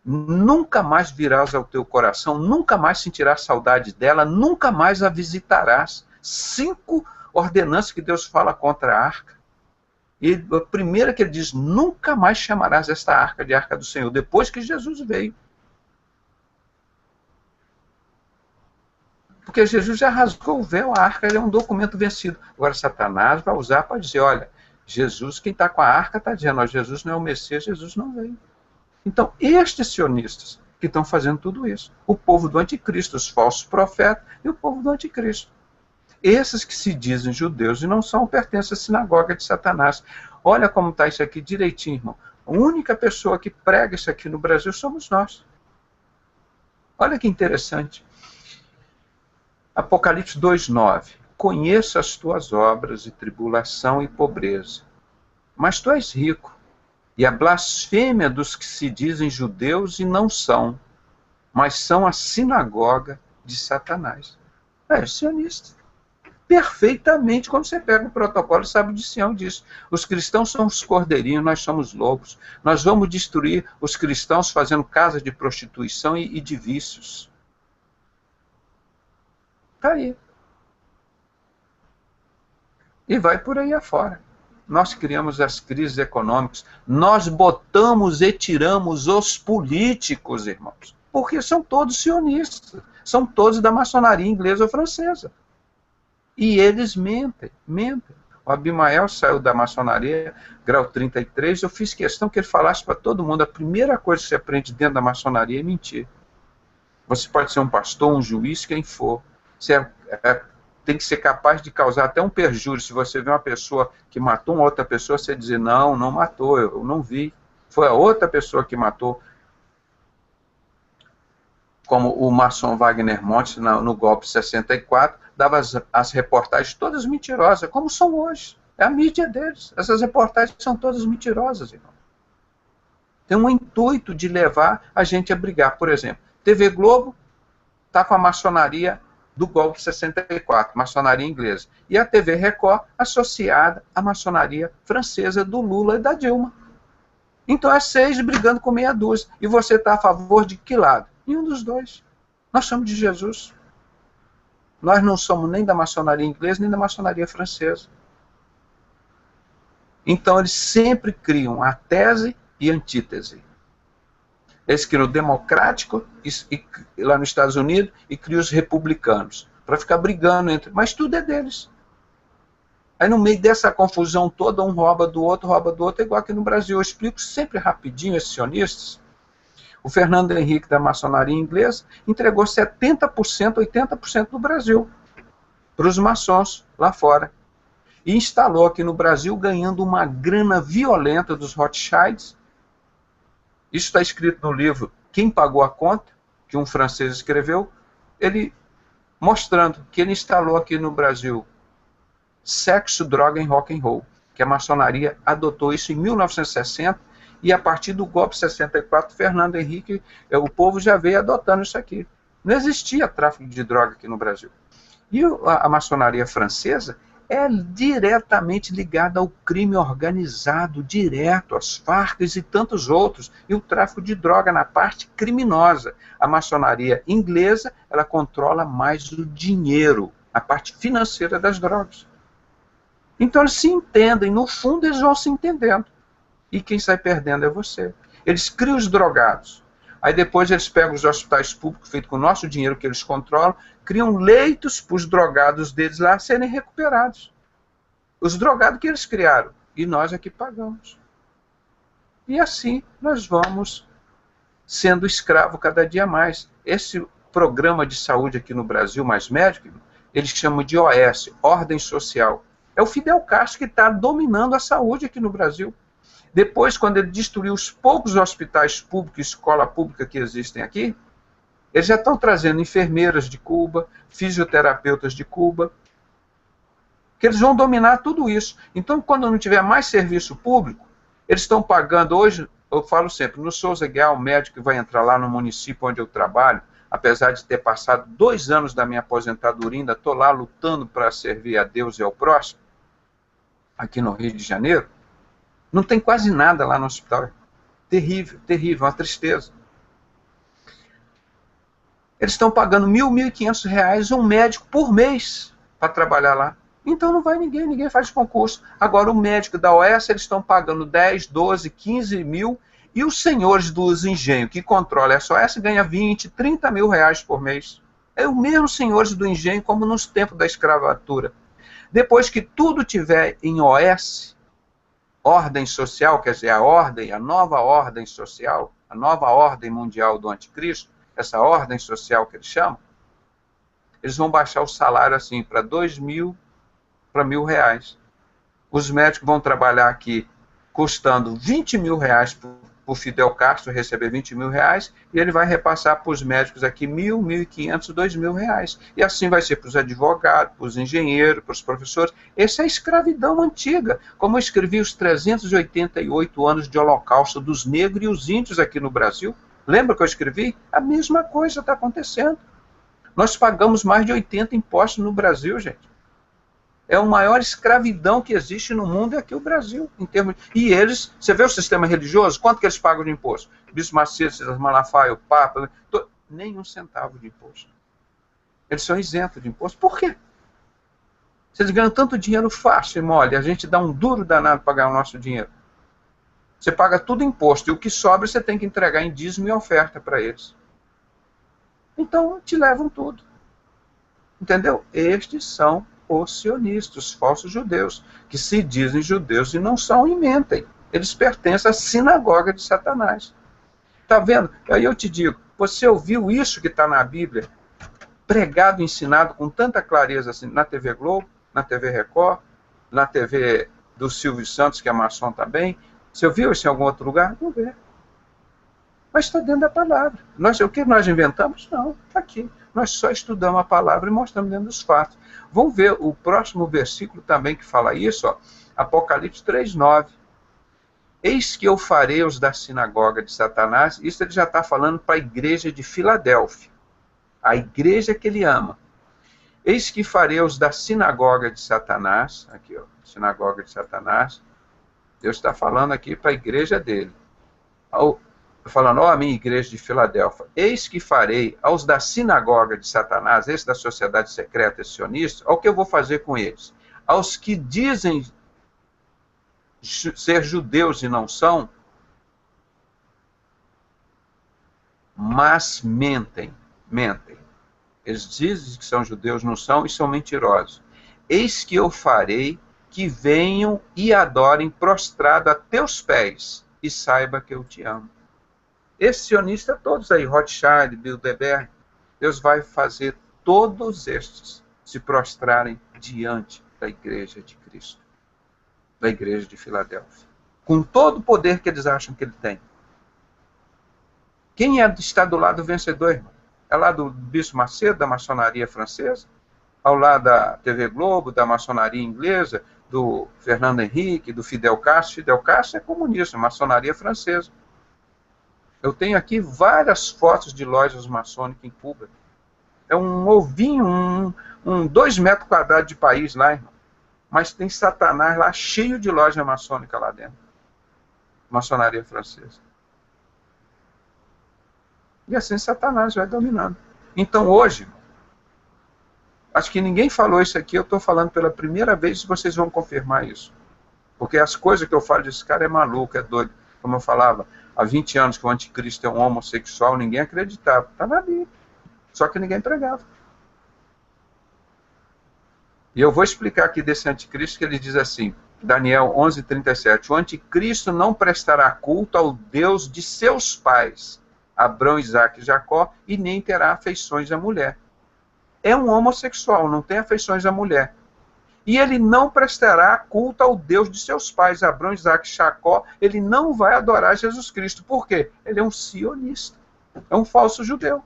nunca mais virás ao teu coração, nunca mais sentirás saudade dela, nunca mais a visitarás. 5 ordenanças que Deus fala contra a arca. E a primeira que ele diz, nunca mais chamarás esta arca de arca do Senhor, depois que Jesus veio. Porque Jesus já rasgou o véu, a arca é um documento vencido. Agora Satanás vai usar para dizer, olha, Jesus, quem está com a arca está dizendo, ó, Jesus não é o Messias, Jesus não veio. Então, estes sionistas que estão fazendo tudo isso, o povo do anticristo, os falsos profetas e o povo do anticristo. Esses que se dizem judeus e não são, pertencem à sinagoga de Satanás. Olha como está isso aqui direitinho, irmão. A única pessoa que prega isso aqui no Brasil somos nós. Olha que interessante. Apocalipse 2,9. Conheço as tuas obras e tribulação e pobreza, mas tu és rico, e a blasfêmia dos que se dizem judeus e não são, mas são a sinagoga de Satanás. É sionista. Perfeitamente, quando você pega o protocolo, sabe de Sião disso. Os cristãos são os cordeirinhos, nós somos lobos. Nós vamos destruir os cristãos fazendo casa de prostituição e de vícios. Está aí. E vai por aí afora. Nós criamos as crises econômicas, nós botamos e tiramos os políticos, irmãos, porque são todos sionistas, são todos da maçonaria inglesa ou francesa. E eles mentem. O Abimael saiu da maçonaria, grau 33, eu fiz questão que ele falasse para todo mundo, a primeira coisa que você aprende dentro da maçonaria é mentir. Você pode ser um pastor, um juiz, quem for. Você tem que ser capaz de causar até um perjúrio. Se você vê uma pessoa que matou uma outra pessoa, você dizer, não matou, eu não vi. Foi a outra pessoa que matou. Como o maçom Wagner Montes, no golpe 64, dava as reportagens todas mentirosas, como são hoje. É a mídia deles. Essas reportagens são todas mentirosas, irmão. Tem um intuito de levar a gente a brigar. Por exemplo, TV Globo está com a maçonaria do golpe 64, maçonaria inglesa. E a TV Record associada à maçonaria francesa do Lula e da Dilma. Então é 6 brigando com meia dúzia. E você está a favor de que lado? Nenhum dos dois. Nós somos de Jesus. Nós não somos nem da maçonaria inglesa, nem da maçonaria francesa. Então eles sempre criam a tese e a antítese. Eles criam o democrático lá nos Estados Unidos e criam os republicanos, para ficar brigando entre. Mas tudo é deles. Aí no meio dessa confusão toda, um rouba do outro, é igual aqui no Brasil. Eu explico sempre rapidinho esses sionistas. O Fernando Henrique da maçonaria inglesa entregou 70%, 80% do Brasil para os maçons lá fora. E instalou aqui no Brasil, ganhando uma grana violenta dos Rothschilds. Isso está escrito no livro Quem Pagou a Conta, que um francês escreveu, ele mostrando que ele instalou aqui no Brasil sexo, droga e rock and roll, que a maçonaria adotou isso em 1960, e a partir do golpe 64, Fernando Henrique, o povo já veio adotando isso aqui. Não existia tráfico de droga aqui no Brasil. E a maçonaria francesa é diretamente ligada ao crime organizado, direto, às Farc e tantos outros, e o tráfico de droga na parte criminosa. A maçonaria inglesa, ela controla mais o dinheiro, a parte financeira das drogas. Então eles se entendem, no fundo eles vão se entendendo. E quem sai perdendo é você. Eles criam os drogados. Aí depois eles pegam os hospitais públicos, feitos com o nosso dinheiro que eles controlam, criam leitos para os drogados deles lá serem recuperados. Os drogados que eles criaram. E nós é que pagamos. E assim nós vamos sendo escravo cada dia mais. Esse programa de saúde aqui no Brasil, mais médico, eles chamam de OS, Ordem Social. É o Fidel Castro que está dominando a saúde aqui no Brasil. Depois, quando ele destruiu os poucos hospitais públicos, escola pública que existem aqui, eles já estão trazendo enfermeiras de Cuba, fisioterapeutas de Cuba, que eles vão dominar tudo isso. Então, quando não tiver mais serviço público, eles estão pagando hoje, eu falo sempre, no Souza Guiar, o médico que vai entrar lá no município onde eu trabalho, apesar de ter passado 2 anos da minha aposentadoria, ainda estou lá lutando para servir a Deus e ao próximo, aqui no Rio de Janeiro, não tem quase nada lá no hospital. Terrível, terrível, uma tristeza. Eles estão pagando R$ 1.500 um médico por mês para trabalhar lá. Então não vai ninguém faz concurso. Agora o médico da OS, eles estão pagando 10, 12, 15 mil, e os senhores dos engenhos que controlam a SOS ganham 20, 30 mil reais por mês. É o mesmo senhores do engenho como nos tempos da escravatura. Depois que tudo tiver em OS, ordem social, quer dizer, a nova ordem social, a nova ordem mundial do anticristo, essa ordem social que eles chamam, eles vão baixar o salário assim para 2.000 para R$ 1.000. Os médicos vão trabalhar aqui custando R$ 20.000 por Fidel Castro receber R$ 20.000, e ele vai repassar para os médicos aqui R$ 1.000, R$ 1.500, R$ 2.000. E assim vai ser para os advogados, para os engenheiros, para os professores. Essa é a escravidão antiga, como eu escrevi os 388 anos de holocausto dos negros e os índios aqui no Brasil. Lembra que eu escrevi? A mesma coisa está acontecendo. Nós pagamos mais de 80 impostos no Brasil, gente. É a maior escravidão que existe no mundo é aqui o Brasil. E eles, você vê o sistema religioso, quanto que eles pagam de imposto? Bispo Macedo, César Malafaia, o Papa, nem um centavo de imposto. Eles são isentos de imposto. Por quê? Se eles ganham tanto dinheiro fácil e mole, a gente dá um duro danado para ganhar o nosso dinheiro. Você paga tudo imposto, e o que sobra você tem que entregar em dízimo e oferta para eles. Então, te levam tudo. Entendeu? Estes são os sionistas, os falsos judeus, que se dizem judeus e não são e mentem. Eles pertencem à sinagoga de Satanás. Está vendo? Aí eu te digo, você ouviu isso que está na Bíblia, pregado, ensinado com tanta clareza assim, na TV Globo, na TV Record, na TV do Silvio Santos, que é maçom também? Você ouviu isso em algum outro lugar? Não vê. Mas está dentro da palavra. O que nós inventamos? Não, está aqui. Nós só estudamos a palavra e mostramos dentro dos fatos. Vamos ver o próximo versículo também que fala isso, ó, Apocalipse 3:9. Eis que eu farei os da sinagoga de Satanás. Isso ele já está falando para a igreja de Filadélfia, a igreja que ele ama. Eis que farei os da sinagoga de Satanás, aqui ó, sinagoga de Satanás. Deus está falando aqui para a igreja dele. Falando, ó, a minha igreja de Filadélfia, eis que farei aos da sinagoga de Satanás, esse da sociedade secreta, esse sionista, olha o que eu vou fazer com eles. Aos que dizem ser judeus e não são, mas mentem. Eles dizem que são judeus, não são, e são mentirosos. Eis que eu farei que venham e adorem prostrado a teus pés, e saiba que eu te amo. Esses sionistas todos aí, Rothschild, Bilderberg, Deus vai fazer todos estes se prostrarem diante da igreja de Cristo, da igreja de Filadélfia, com todo o poder que eles acham que ele tem. Quem está do lado vencedor, irmão? É lá do Bispo Macedo, da maçonaria francesa, ao lado da TV Globo, da maçonaria inglesa, do Fernando Henrique, do Fidel Castro. Fidel Castro é comunista, maçonaria francesa. Eu tenho aqui várias fotos de lojas maçônicas em Cuba. É um ovinho, 2 metros quadrados de país lá, irmão. mas tem Satanás lá cheio de loja maçônica lá dentro. Maçonaria francesa. E assim Satanás vai dominando. Então hoje, acho que ninguém falou isso aqui, eu estou falando pela primeira vez e vocês vão confirmar isso. Porque as coisas que eu falo desse cara é maluco, é doido. Como eu falava, há 20 anos que o anticristo é um homossexual, ninguém acreditava. Está na Bíblia. Só que ninguém pregava. E eu vou explicar aqui desse anticristo que ele diz assim, Daniel 11:37, o anticristo não prestará culto ao Deus de seus pais, Abrão, Isaque e Jacó, e nem terá afeições à mulher. É um homossexual, não tem afeições à mulher. E ele não prestará culto ao Deus de seus pais, Abrão, Isaque e Jacó, ele não vai adorar Jesus Cristo. Por quê? Ele é um sionista, é um falso judeu.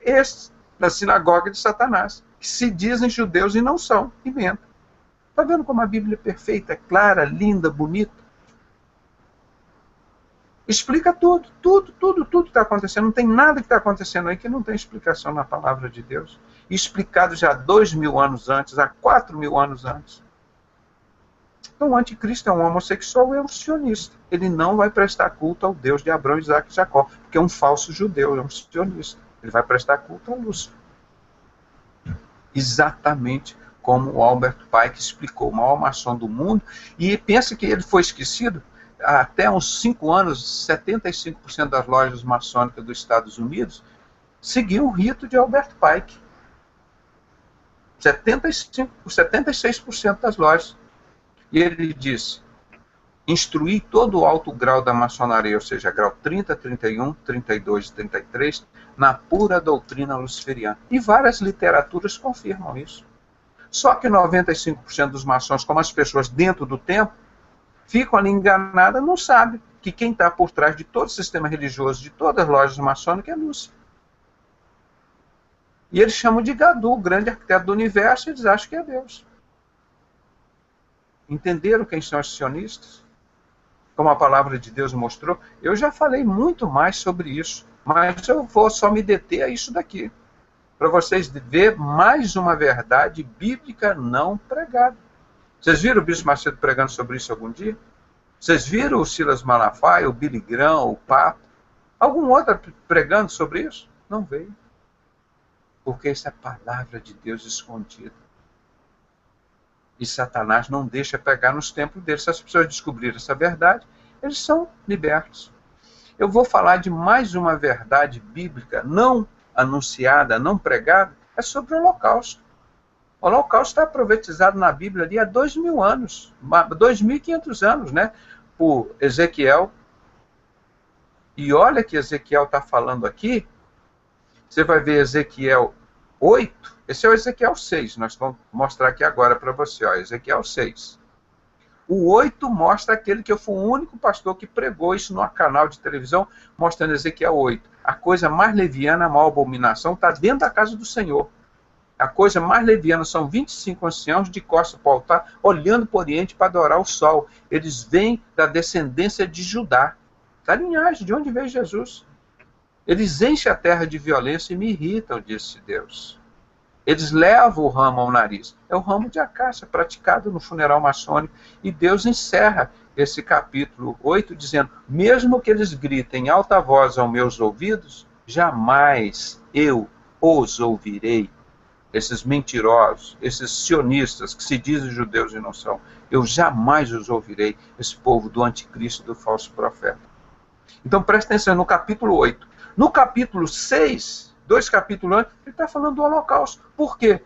Esse, da sinagoga de Satanás, que se dizem judeus e não são, e mentam. Está vendo como a Bíblia é perfeita, clara, linda, bonita? Explica tudo está acontecendo. Não tem nada que está acontecendo aí que não tem explicação na palavra de Deus. Explicado já 2.000 anos antes, há 4.000 anos antes. Então o anticristo é um homossexual e é um sionista. Ele não vai prestar culto ao Deus de Abrão, Isaque e Jacó, porque é um falso judeu, é um sionista. Ele vai prestar culto a Lúcifer. Exatamente como o Albert Pike explicou, o maior maçom do mundo, e pensa que ele foi esquecido. Até uns 5 anos, 75% das lojas maçônicas dos Estados Unidos seguiam o rito de Albert Pike. 76% das lojas. E ele disse, instruir todo o alto grau da maçonaria, ou seja, grau 30, 31, 32 e 33, na pura doutrina luciferiana. E várias literaturas confirmam isso. Só que 95% dos maçons, como as pessoas dentro do templo, ficam ali enganadas, não sabem que quem está por trás de todo o sistema religioso, de todas as lojas maçônicas, é Lúcifer. E eles chamam de Gadu, o grande arquiteto do universo, e eles acham que é Deus. Entenderam quem são os sionistas? Como a palavra de Deus mostrou? Eu já falei muito mais sobre isso, mas eu vou só me deter a isso daqui, para vocês verem mais uma verdade bíblica não pregada. Vocês viram o Bispo Macedo pregando sobre isso algum dia? Vocês viram o Silas Malafaia, o Billy Graham, o Papa? Algum outro pregando sobre isso? Não veio. Porque isso é a palavra de Deus escondida. E Satanás não deixa pegar nos templos deles. Se as pessoas descobrirem essa verdade, eles são libertos. Eu vou falar de mais uma verdade bíblica não anunciada, não pregada, é sobre o Holocausto. O Holocausto está profetizado na Bíblia ali há 2.000 anos, 2.500 anos, né? Por Ezequiel. E olha que Ezequiel está falando aqui, você vai ver Ezequiel 8, esse é o Ezequiel 6, nós vamos mostrar aqui agora para você, ó, Ezequiel 6. O 8 mostra aquele que eu fui o único pastor que pregou isso no canal de televisão, mostrando Ezequiel 8. A coisa mais leviana, a maior abominação, está dentro da casa do Senhor. A coisa mais leviana são 25 anciãos de costas para o altar, olhando para o Oriente para adorar o sol. Eles vêm da descendência de Judá, da linhagem de onde veio Jesus. Eles enchem a terra de violência e me irritam, disse Deus. Eles levam o ramo ao nariz. É o ramo de acácia, praticado no funeral maçônico. E Deus encerra esse capítulo 8, dizendo, mesmo que eles gritem em alta voz aos meus ouvidos, jamais eu os ouvirei. Esses mentirosos, esses sionistas que se dizem judeus e não são, eu jamais os ouvirei, esse povo do anticristo, do falso profeta. Então presta atenção no capítulo 8. No capítulo 6, 2 capítulos antes, ele está falando do Holocausto. Por quê?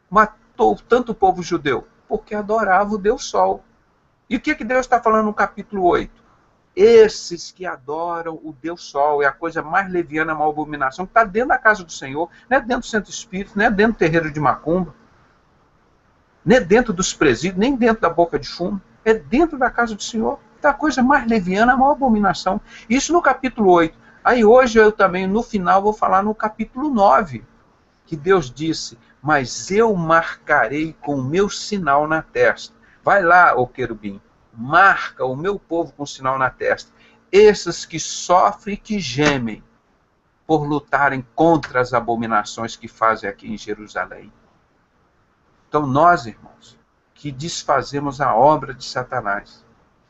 Matou tanto o povo judeu? Porque adorava o Deus Sol. E o que Deus está falando no capítulo 8? Esses que adoram o Deus Sol, é a coisa mais leviana, a maior abominação, que está dentro da casa do Senhor, não é dentro do centro espírita, não é dentro do terreiro de macumba, não é dentro dos presídios, nem dentro da boca de fumo, é dentro da casa do Senhor. Está a coisa mais leviana, a maior abominação. Isso no capítulo 8. Aí hoje eu também, no final, vou falar no capítulo 9, que Deus disse, mas eu marcarei com o meu sinal na testa. Vai lá, ô querubim, marca o meu povo com sinal na testa. Esses que sofrem e que gemem por lutarem contra as abominações que fazem aqui em Jerusalém. Então nós, irmãos, que desfazemos a obra de Satanás,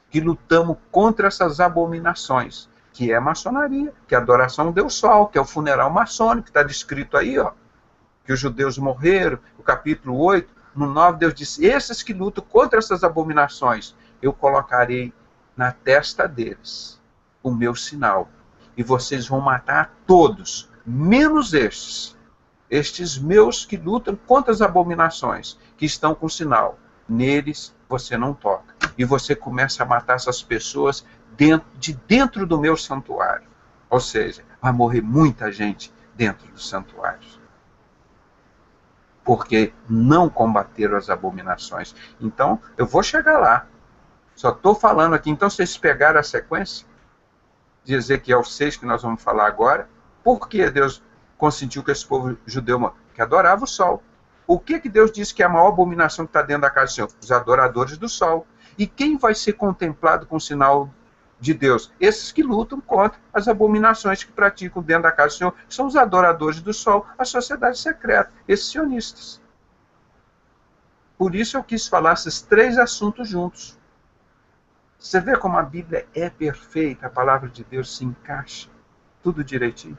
que lutamos contra essas abominações, que é a maçonaria, que é a adoração ao Deus Sol, que é o funeral maçônico, que está descrito aí, ó, que os judeus morreram, o capítulo 8, no 9, Deus disse, esses que lutam contra essas abominações, eu colocarei na testa deles o meu sinal, e vocês vão matar todos, menos estes meus que lutam contra as abominações, que estão com sinal. Neles você não toca. E você começa a matar essas pessoas dentro do meu santuário. Ou seja, vai morrer muita gente dentro dos santuários. Porque não combateram as abominações. Então, eu vou chegar lá. Só estou falando aqui. Então, vocês pegaram a sequência de Ezequiel 6, que nós vamos falar agora. Por que Deus consentiu que esse povo judeu que adorava o sol? O que Deus disse que é a maior abominação que está dentro da casa do Senhor? Os adoradores do sol. E quem vai ser contemplado com o sinal de Deus? Esses que lutam contra as abominações que praticam dentro da casa do Senhor, que são os adoradores do sol, a sociedade secreta, esses sionistas. Por isso eu quis falar esses três assuntos juntos. Você vê como a Bíblia é perfeita, a palavra de Deus se encaixa, tudo direitinho.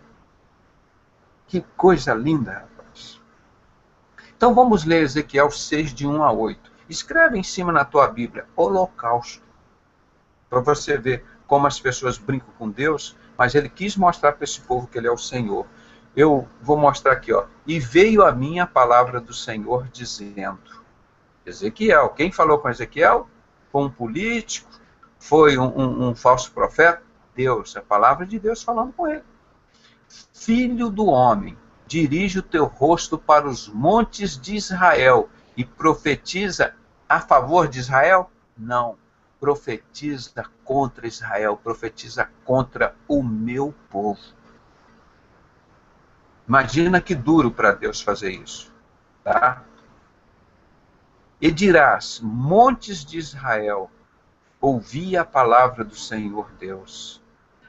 Que coisa linda, rapaz. Então vamos ler Ezequiel 6, de 1 a 8. Escreve em cima na tua Bíblia, holocausto, para você ver como as pessoas brincam com Deus, mas ele quis mostrar para esse povo que ele é o Senhor. Eu vou mostrar aqui, ó. E veio a mim a palavra do Senhor dizendo, Ezequiel, quem falou com Ezequiel? Foi um político? Foi um falso profeta? Deus, a palavra de Deus falando com ele. Filho do homem, dirige o teu rosto para os montes de Israel e profetiza a favor de Israel? Não. Profetiza contra Israel, profetiza contra o meu povo. Imagina que duro para Deus fazer isso. Tá? E dirás, montes de Israel, ouvi a palavra do Senhor Deus.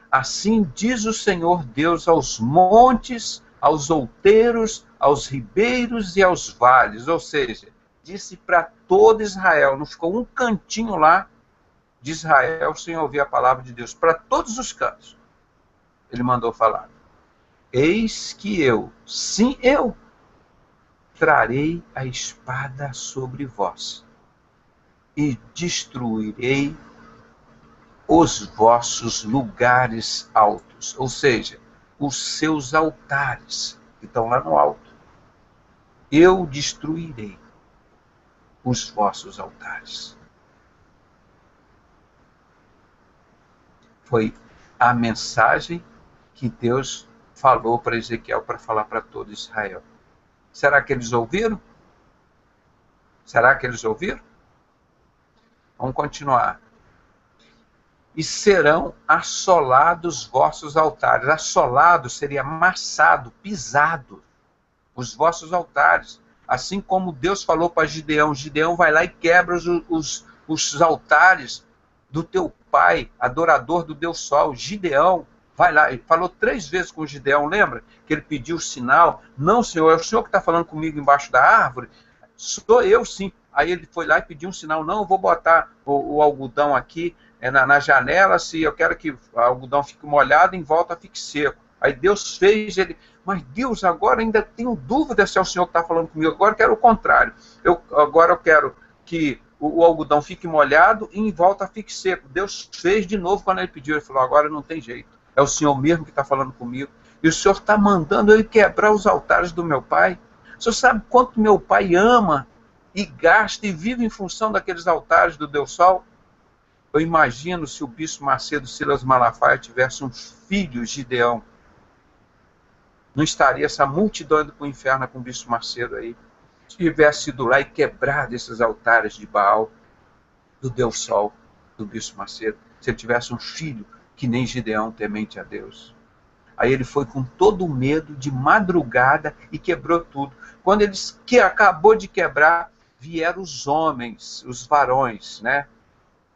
Assim diz o Senhor Deus aos montes, aos outeiros, aos ribeiros e aos vales. Ou seja, disse para todo Israel, não ficou um cantinho lá de Israel sem ouvir a palavra de Deus. Para todos os cantos, ele mandou falar. Eis que eu, sim eu, trarei a espada sobre vós e destruirei os vossos lugares altos, ou seja, os seus altares, que estão lá no alto. Eu destruirei os vossos altares. Foi a mensagem que Deus falou para Ezequiel para falar para todo Israel. Será que eles ouviram? Será que eles ouviram? Vamos continuar. E serão assolados vossos altares. Assolado seria amassado, pisado, os vossos altares. Assim como Deus falou para Gideão. Gideão vai lá e quebra os altares do teu pai, adorador do Deus Sol. Gideão vai lá, ele falou 3 vezes com Gideão, lembra? Que ele pediu o sinal. Não, Senhor, é o Senhor que está falando comigo embaixo da árvore? Sou eu, sim. Aí ele foi lá e pediu um sinal. Não, eu vou botar o algodão aqui na janela, se eu quero que o algodão fique molhado, em volta fique seco. Aí Deus fez, ele... Mas Deus, agora ainda tenho dúvida se é o Senhor que está falando comigo. Agora eu quero o contrário. Agora eu quero que o algodão fique molhado e em volta fique seco. Deus fez de novo quando ele pediu. Ele falou, agora não tem jeito. É o Senhor mesmo que está falando comigo. E o Senhor está mandando eu quebrar os altares do meu pai. O Senhor sabe quanto meu pai ama e gasta e vive em função daqueles altares do Deus Sol? Eu imagino se o bispo Macedo Silas Malafaia tivesse um filho, Gideão. Não estaria essa multidão indo para o inferno com o bispo Macedo aí. Se tivesse ido lá e quebrado esses altares de Baal, do Deus Sol, do bispo Macedo. Se ele tivesse um filho que nem Gideão, temente a Deus. Aí ele foi com todo o medo, de madrugada, e quebrou tudo. Quando ele acabou de quebrar, vieram os homens, os varões, né?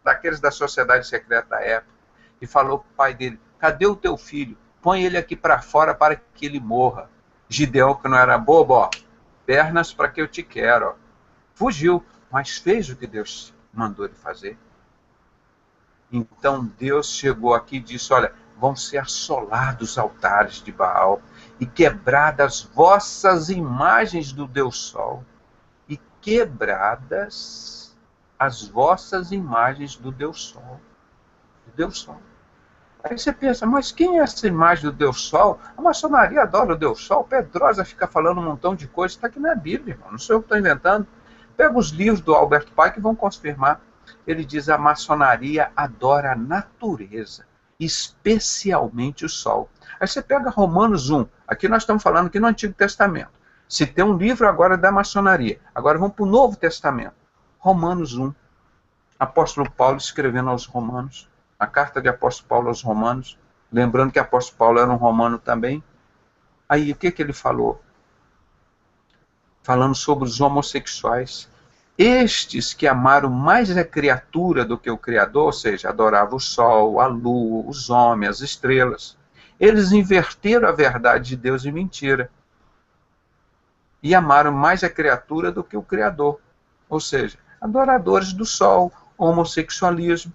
Daqueles da sociedade secreta da época, e falou para o pai dele, cadê o teu filho? Põe ele aqui para fora para que ele morra. Gideão, que não era bobo, ó, pernas para que eu te quero. Ó. Fugiu. mas fez o que Deus mandou ele fazer. Então Deus chegou aqui e disse, olha, vão ser assolados os altares de Baal e quebradas vossas imagens do Deus Sol. E quebradas as vossas imagens do Deus Sol. Do Deus Sol. Aí você pensa, mas quem é essa imagem do Deus Sol? A maçonaria adora o Deus Sol. Pedrosa fica falando um montão de coisa. Está aqui na Bíblia, irmão. Não sou eu que estou inventando. Pega os livros do Albert Pike e vão confirmar. Ele diz, a maçonaria adora a natureza, especialmente o Sol. Aí você pega Romanos 1. Aqui nós estamos falando aqui no Antigo Testamento. Se tem um livro agora da maçonaria. Agora vamos para o Novo Testamento. Romanos 1. Apóstolo Paulo escrevendo aos Romanos. A carta de apóstolo Paulo aos Romanos. Lembrando que apóstolo Paulo era um romano também. Aí o que ele falou? Falando sobre os homossexuais. Estes que amaram mais a criatura do que o Criador, ou seja, adoravam o sol, a lua, os homens, as estrelas. Eles inverteram a verdade de Deus em mentira. E amaram mais a criatura do que o Criador. Ou seja, adoradores do sol, homossexualismo.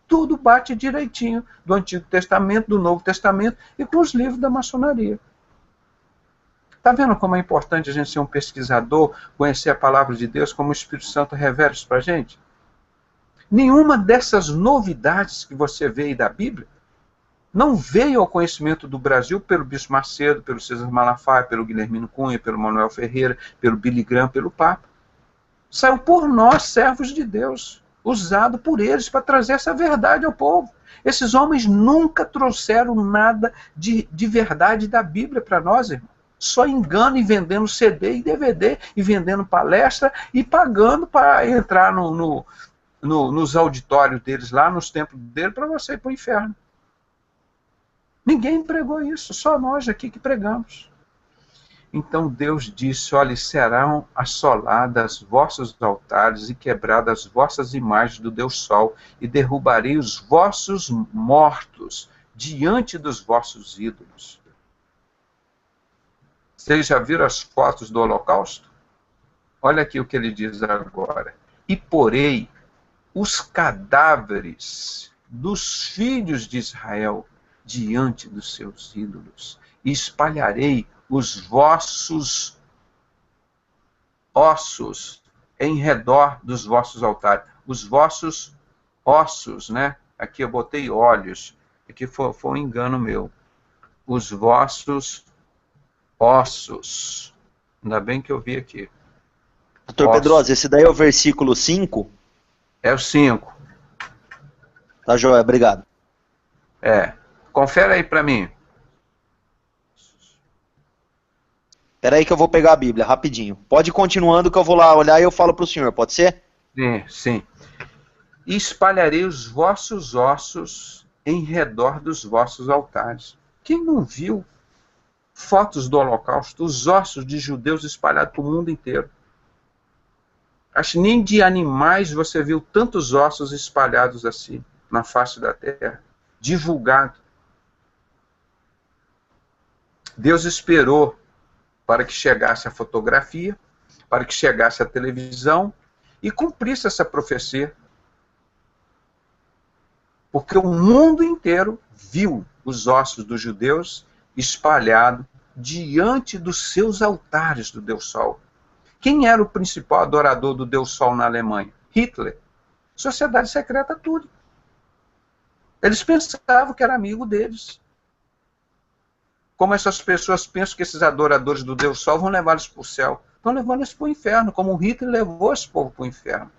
Tudo bate direitinho do Antigo Testamento, do Novo Testamento e com os livros da maçonaria. Está vendo como é importante a gente ser um pesquisador, conhecer a palavra de Deus, como o Espírito Santo revela isso para a gente? Nenhuma dessas novidades que você vê aí da Bíblia não veio ao conhecimento do Brasil pelo Bispo Macedo, pelo César Malafaia, pelo Guilhermino Cunha, pelo Manuel Ferreira, pelo Billy Graham, pelo Papa. Saiu por nós, servos de Deus, usado por eles para trazer essa verdade ao povo. Esses homens nunca trouxeram nada de verdade da Bíblia para nós, irmão. Só engano e vendendo CD e DVD, e vendendo palestra e pagando para entrar nos auditórios deles, lá nos templos deles, para você ir para o inferno. Ninguém pregou isso, só nós aqui que pregamos. Então Deus disse, olha, serão assoladas vossos altares e quebradas vossas imagens do Deus Sol, e derrubarei os vossos mortos diante dos vossos ídolos. Vocês já viram as fotos do Holocausto? Olha aqui o que ele diz agora. E porei os cadáveres dos filhos de Israel diante dos seus ídolos, e espalharei os vossos ossos em redor dos vossos altares. Os vossos ossos, né? Aqui eu botei olhos. Aqui foi um engano meu. Os vossos ossos. Ainda bem que eu vi aqui. Doutor Pedrosa, esse daí é o versículo 5? É o 5. Tá joia, obrigado. Confere aí para mim. Espera aí que eu vou pegar a Bíblia, rapidinho. Pode ir continuando que eu vou lá olhar e eu falo para o senhor, pode ser? Sim. E espalharei os vossos ossos em redor dos vossos altares. Quem não viu fotos do Holocausto, os ossos de judeus espalhados pelo mundo inteiro? Acho que nem de animais você viu tantos ossos espalhados assim, na face da terra, divulgado. Deus esperou para que chegasse a fotografia, para que chegasse a televisão e cumprisse essa profecia. Porque o mundo inteiro viu os ossos dos judeus espalhados diante dos seus altares do Deus Sol. Quem era o principal adorador do Deus Sol na Alemanha? Hitler. Sociedade secreta, tudo. Eles pensavam que era amigo deles. Como essas pessoas pensam que esses adoradores do Deus Sol vão levá-los para o céu? Estão levando eles para o inferno, como Hitler levou esse povo para o inferno.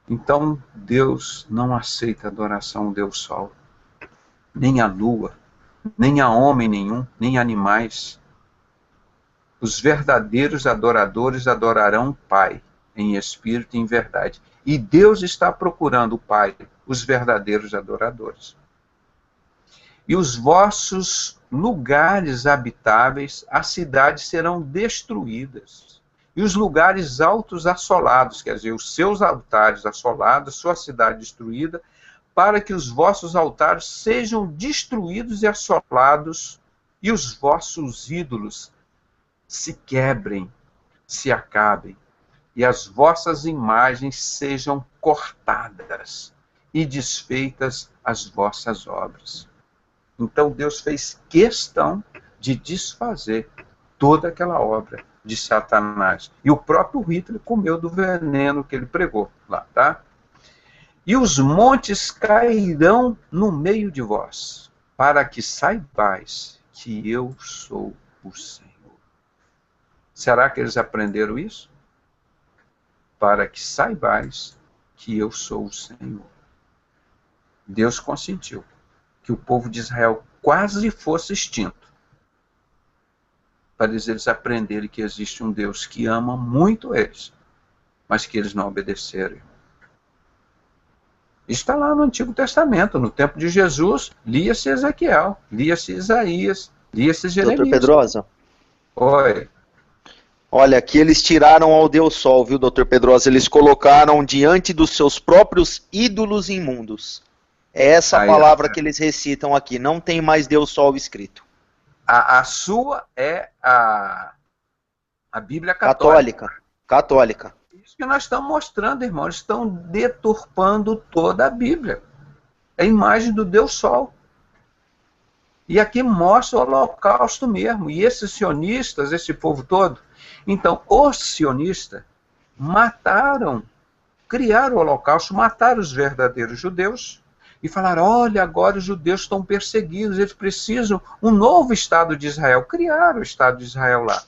Então, Deus não aceita adoração ao Deus Sol, nem a lua, nem a homem nenhum, nem animais. Os verdadeiros adoradores adorarão o Pai, em espírito e em verdade. E Deus está procurando o Pai, os verdadeiros adoradores. E os vossos lugares habitáveis, as cidades serão destruídas. E os lugares altos assolados, quer dizer, os seus altares assolados, sua cidade destruída, para que os vossos altares sejam destruídos e assolados, e os vossos ídolos se quebrem, se acabem, e as vossas imagens sejam cortadas, e desfeitas as vossas obras. Então Deus fez questão de desfazer toda aquela obra de Satanás. E o próprio Hitler comeu do veneno que ele pregou lá, tá? E os montes cairão no meio de vós, para que saibais que eu sou o Senhor. Será que eles aprenderam isso? Para que saibais que eu sou o Senhor. Deus consentiu que o povo de Israel quase fosse extinto, para eles aprenderem que existe um Deus que ama muito eles, mas que eles não obedeceram. Está lá no Antigo Testamento, no tempo de Jesus, lia-se Ezequiel, lia-se Isaías, lia-se Jeremias. Doutor Pedrosa? Oi. Olha, aqui eles tiraram ao Deus Sol, viu, doutor Pedrosa? Eles colocaram diante dos seus próprios ídolos imundos. É essa palavra que eles recitam aqui. Não tem mais Deus Sol escrito. A sua é a Bíblia Católica. Católica. Isso que nós estamos mostrando, irmãos. Eles estão deturpando toda a Bíblia. É a imagem do Deus Sol. E aqui mostra o holocausto mesmo. E esses sionistas, esse povo todo. Então, os sionistas mataram, criaram o holocausto, mataram os verdadeiros judeus. E falaram, olha, agora os judeus estão perseguidos, eles precisam um novo Estado de Israel. Criaram o Estado de Israel lá.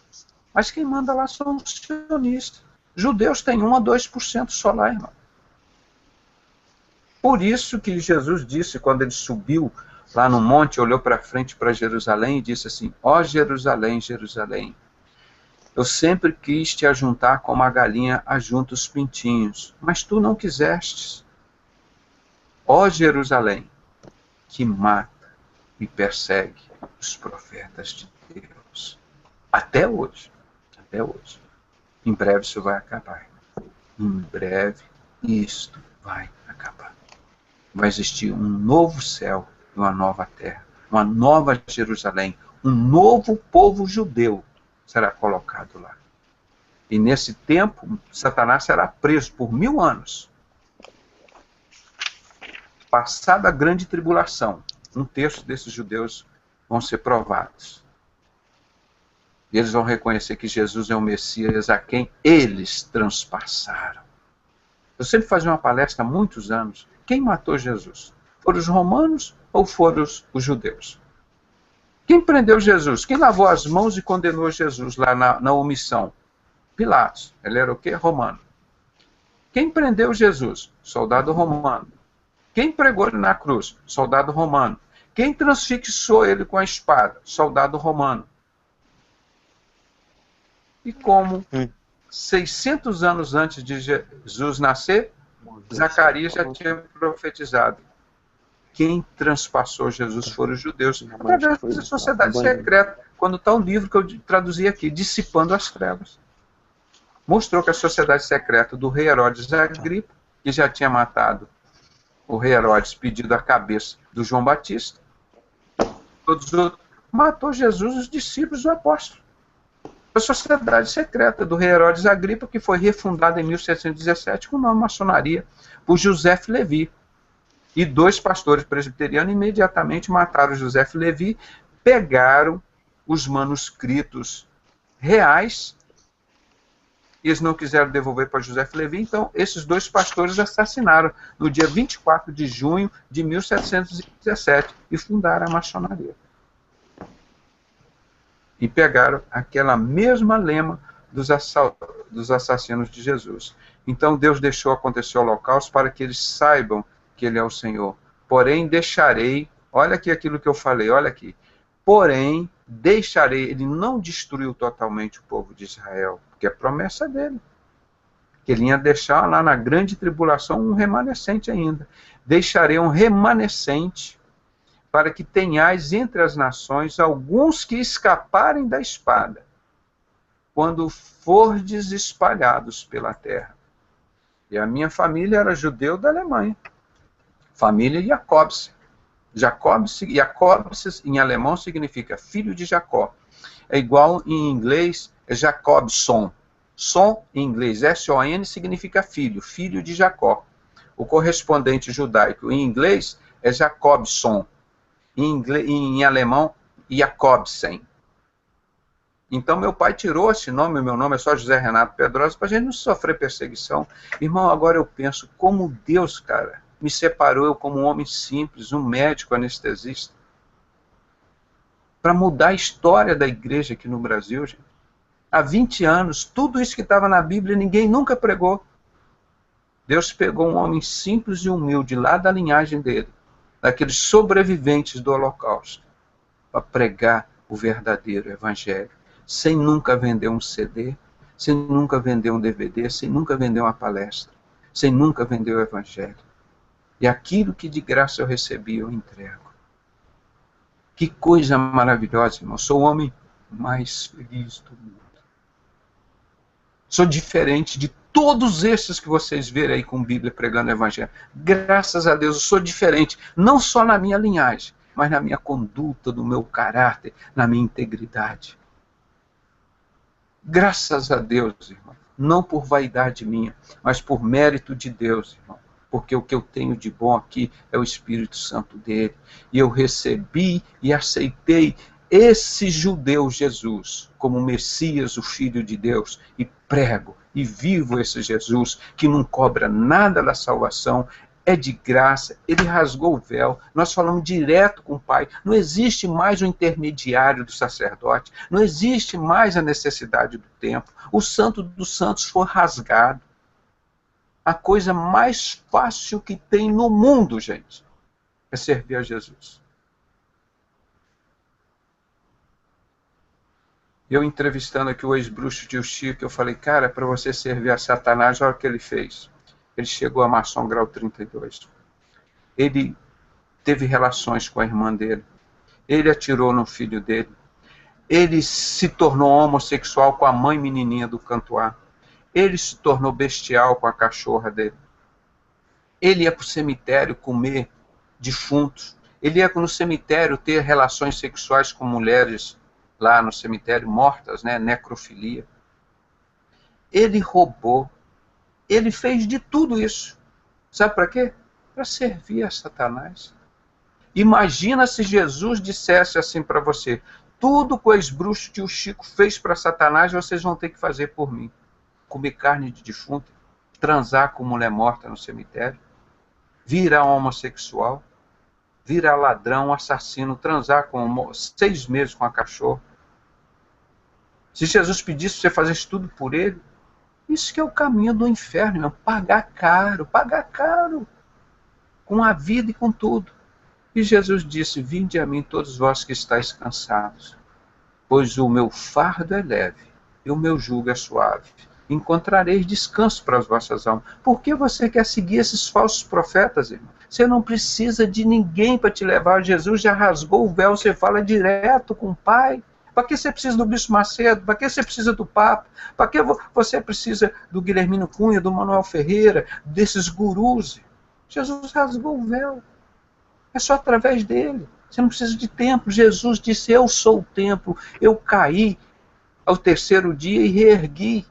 Mas quem manda lá são os sionistas. Judeus têm 1 a 2% só lá, irmão. Por isso que Jesus disse, quando ele subiu lá no monte, olhou para frente para Jerusalém e disse assim, ó Jerusalém, Jerusalém, eu sempre quis te ajuntar como a galinha ajunta os pintinhos, mas tu não quisestes. Ó Jerusalém, que mata e persegue os profetas de Deus. Até hoje. Até hoje. Em breve isso vai acabar. Em breve isto vai acabar. Vai existir um novo céu e uma nova terra. Uma nova Jerusalém. Um novo povo judeu será colocado lá. E nesse tempo, Satanás será preso por 1000 anos. Passada a grande tribulação, 1/3 desses judeus vão ser provados. E eles vão reconhecer que Jesus é o Messias a quem eles transpassaram. Eu sempre fazia uma palestra há muitos anos. Quem matou Jesus? Foram os romanos ou foram os judeus? Quem prendeu Jesus? Quem lavou as mãos e condenou Jesus lá na omissão? Pilatos. Ele era o quê? Romano. Quem prendeu Jesus? Soldado romano. Quem pregou ele na cruz? Soldado romano. Quem transfixou ele com a espada? Soldado romano. E como 600 anos antes de Jesus nascer, Zacarias já tinha profetizado. Quem transpassou Jesus foram os judeus, através da sociedade secreta, quando está o livro que eu traduzi aqui, Dissipando as Trevas. Mostrou que a sociedade secreta do rei Herodes Agripa, que já tinha matado o rei Herodes, pedido a cabeça do João Batista, todos os outros, matou Jesus e os discípulos do apóstolo. A sociedade secreta do rei Herodes Agripa, que foi refundada em 1717 com o nome maçonaria, por José Levi. E 2 pastores presbiterianos imediatamente mataram José Levi, pegaram os manuscritos reais, e eles não quiseram devolver para José Levi, então esses 2 pastores assassinaram no dia 24 de junho de 1717 e fundaram a maçonaria. E pegaram aquela mesma lema dos assassinos de Jesus. Então Deus deixou acontecer o holocausto para que eles saibam que Ele é o Senhor. Porém, deixarei, olha aqui aquilo que eu falei, olha aqui. Porém, deixarei, ele não destruiu totalmente o povo de Israel, porque é promessa dele. Que ele ia deixar lá na grande tribulação um remanescente ainda. Deixarei um remanescente para que tenhais entre as nações alguns que escaparem da espada, quando fordes espalhados pela terra. E a minha família era judeu da Alemanha. Família Jacobse. Jacobse em alemão significa filho de Jacó. É igual em inglês, é Jacobson. Son, em inglês, S-O-N, significa filho, filho de Jacó. O correspondente judaico em inglês é Jacobson. Em alemão, Jacobsen. Então, meu pai tirou esse nome, meu nome é só José Renato Pedrosa, para a gente não sofrer perseguição. Irmão, agora eu penso como Deus, cara, me separou eu como um homem simples, um médico anestesista, para mudar a história da igreja aqui no Brasil, gente. Há 20 anos, tudo isso que estava na Bíblia, ninguém nunca pregou. Deus pegou um homem simples e humilde, lá da linhagem dele, daqueles sobreviventes do Holocausto, para pregar o verdadeiro evangelho, sem nunca vender um CD, sem nunca vender um DVD, sem nunca vender uma palestra, sem nunca vender o evangelho. E aquilo que de graça eu recebi, eu entrego. Que coisa maravilhosa, irmão. Sou o homem mais feliz do mundo. Sou diferente de todos esses que vocês verem aí com Bíblia pregando o evangelho. Graças a Deus, eu sou diferente, não só na minha linhagem, mas na minha conduta, no meu caráter, na minha integridade. Graças a Deus, irmão. Não por vaidade minha, mas por mérito de Deus, irmão. Porque o que eu tenho de bom aqui é o Espírito Santo dele. E eu recebi e aceitei esse judeu Jesus como Messias, o Filho de Deus, e prego e vivo esse Jesus que não cobra nada da salvação, é de graça, ele rasgou o véu, nós falamos direto com o Pai, não existe mais o intermediário do sacerdote, não existe mais a necessidade do templo, o Santo dos Santos foi rasgado. A coisa mais fácil que tem no mundo, gente, é servir a Jesus. Eu entrevistando aqui o ex-bruxo Tio Chico, eu falei, cara, para você servir a Satanás, olha o que ele fez. Ele chegou a maçom grau 32. Ele teve relações com a irmã dele. Ele atirou no filho dele. Ele se tornou homossexual com a mãe menininha do Cantuá. Ele se tornou bestial com a cachorra dele. Ele ia para o cemitério comer defuntos. Ele ia no cemitério ter relações sexuais com mulheres lá no cemitério mortas, né? Necrofilia. Ele roubou. Ele fez de tudo isso. Sabe para quê? Para servir a Satanás. Imagina se Jesus dissesse assim para você, tudo que o ex-bruxo Tio Chico fez para Satanás, vocês vão ter que fazer por mim. Comer carne de defunto, transar com mulher morta no cemitério, virar homossexual, virar ladrão, assassino, transar com 6 meses com a cachorra. Se Jesus pedisse para você fazer isso tudo por ele, isso que é o caminho do inferno, irmão. Pagar caro, com a vida e com tudo. E Jesus disse, vinde a mim todos vós que estáis cansados, pois o meu fardo é leve e o meu jugo é suave. Encontrareis descanso para as vossas almas. Por que você quer seguir esses falsos profetas, irmão? Você não precisa de ninguém para te levar. Jesus já rasgou o véu, você fala direto com o Pai. Para que você precisa do Bispo Macedo? Para que você precisa do Papa? Para que você precisa do Guilhermino Cunha, do Manuel Ferreira, desses gurus? Jesus rasgou o véu. É só através dele. Você não precisa de templo. Jesus disse, eu sou o templo. Eu caí ao 3º dia e reergui.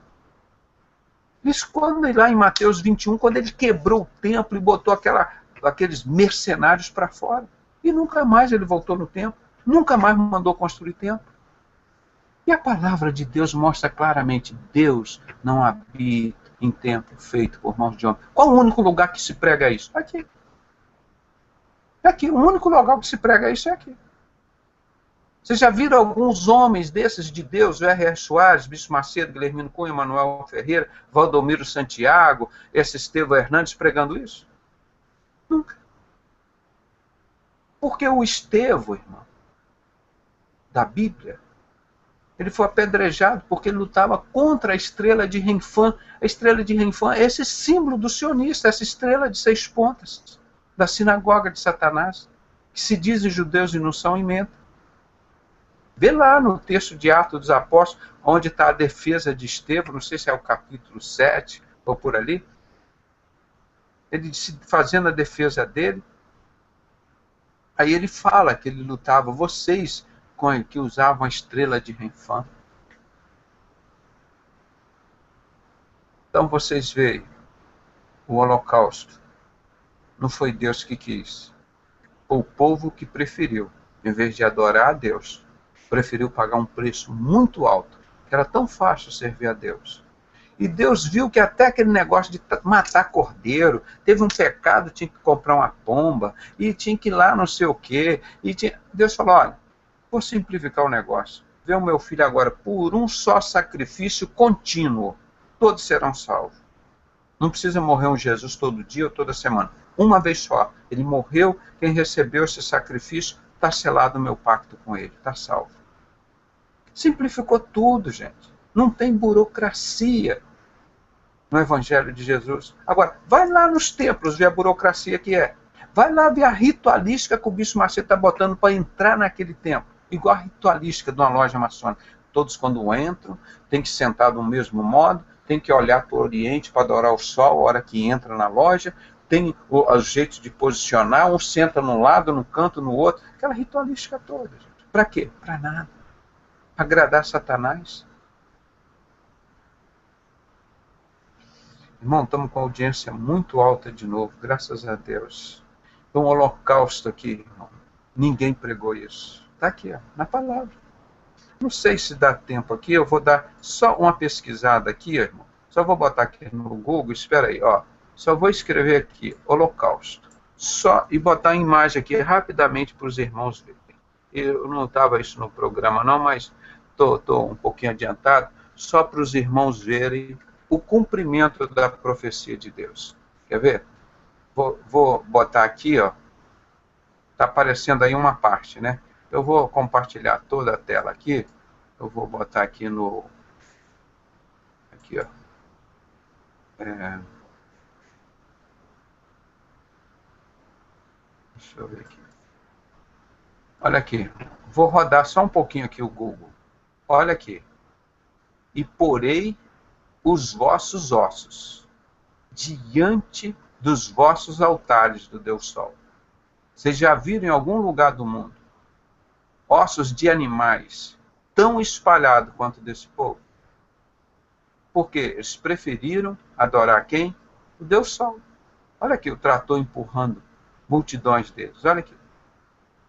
Isso quando lá em Mateus 21, quando ele quebrou o templo e botou aqueles mercenários para fora. E nunca mais ele voltou no templo. Nunca mais mandou construir templo. E a palavra de Deus mostra claramente, Deus não habita em templo feito por mãos de homem. Qual o único lugar que se prega isso? Aqui. Aqui, o único lugar que se prega isso é aqui. Vocês já viram alguns homens desses de Deus, o R.R. Soares, Bispo Macedo, Guilhermino Cunha, Manuel Ferreira, Valdomiro Santiago, esse Estevão Hernandes pregando isso? Nunca. Porque o Estevão, irmão, da Bíblia, ele foi apedrejado porque ele lutava contra a estrela de Renfã. A estrela de Renfã é esse símbolo do sionista, essa estrela de 6 pontas, da sinagoga de Satanás, que se dizem judeus e não são, e mentem. Vê lá no texto de Atos dos Apóstolos, onde está a defesa de Estevão, não sei se é o capítulo 7 ou por ali. Ele fazendo a defesa dele. Aí ele fala que ele lutava, vocês que usavam a estrela de Renfã. Então vocês veem, o Holocausto não foi Deus que quis, foi o povo que preferiu, em vez de adorar a Deus, preferiu pagar um preço muito alto, que era tão fácil servir a Deus. E Deus viu que até aquele negócio de matar cordeiro, teve um pecado, tinha que comprar uma pomba, e tinha que ir lá não sei o quê. Deus falou, olha, vou simplificar o negócio. Vê o meu filho agora, por um só sacrifício contínuo, todos serão salvos. Não precisa morrer um Jesus todo dia ou toda semana. Uma vez só. Ele morreu, quem recebeu esse sacrifício, está selado o meu pacto com ele, está salvo. Simplificou tudo, gente. Não tem burocracia no Evangelho de Jesus. Agora, vai lá nos templos ver a burocracia que é. Vai lá ver a ritualística que o Bispo Macedo está botando para entrar naquele templo. Igual a ritualística de uma loja maçônica. Todos, quando entram, tem que sentar do mesmo modo, tem que olhar para o Oriente para adorar o sol a hora que entra na loja, tem os jeitos de posicionar, um senta num lado, num canto, no outro. Aquela ritualística toda. Para quê? Para nada. Para agradar Satanás. Irmão, estamos com audiência muito alta de novo, graças a Deus. Então, um holocausto aqui, irmão. Ninguém pregou isso. Está aqui, ó, na palavra. Não sei se dá tempo aqui, eu vou dar só uma pesquisada aqui, irmão. Só vou botar aqui no Google, espera aí, ó. Só vou escrever aqui, holocausto. Só, e botar a imagem aqui rapidamente para os irmãos verem. Eu não estava isso no programa não, mas estou um pouquinho adiantado, só para os irmãos verem o cumprimento da profecia de Deus. Quer ver? Vou botar aqui, ó. Está aparecendo aí uma parte, né? Eu vou compartilhar toda a tela aqui. Eu vou botar aqui no... Aqui, ó. Deixa eu ver aqui. Olha aqui. Vou rodar só um pouquinho aqui o Google. Olha aqui. E porei os vossos ossos diante dos vossos altares do Deus Sol. Vocês já viram em algum lugar do mundo ossos de animais tão espalhados quanto desse povo? Porque eles preferiram adorar quem? O Deus Sol. Olha aqui o trator empurrando multidões deles. Olha aqui.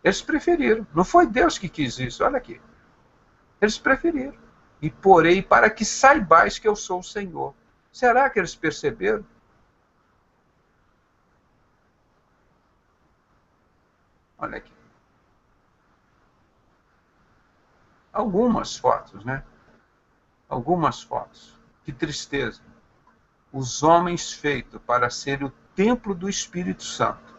Eles preferiram. Não foi Deus que quis isso. Olha aqui. Eles preferiram. E porei para que saibais que eu sou o Senhor. Será que eles perceberam? Olha aqui. Algumas fotos, né? Algumas fotos. Que tristeza. Os homens feitos para ser o templo do Espírito Santo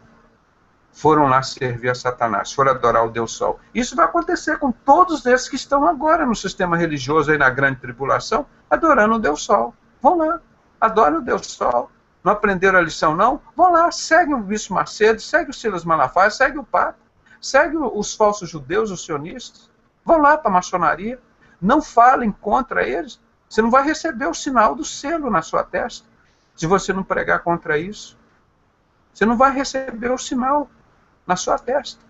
foram lá servir a Satanás, foram adorar o Deus Sol. Isso vai acontecer com todos esses que estão agora no sistema religioso, aí na grande tribulação, adorando o Deus Sol. Vão lá, adorem o Deus Sol. Não aprenderam a lição, não? Vão lá, segue o Bispo Macedo, segue o Silas Malafaia, segue o Papa, segue os falsos judeus, os sionistas. Vão lá para a maçonaria. Não falem contra eles. Você não vai receber o sinal do selo na sua testa, se você não pregar contra isso. Você não vai receber o sinal na sua testa.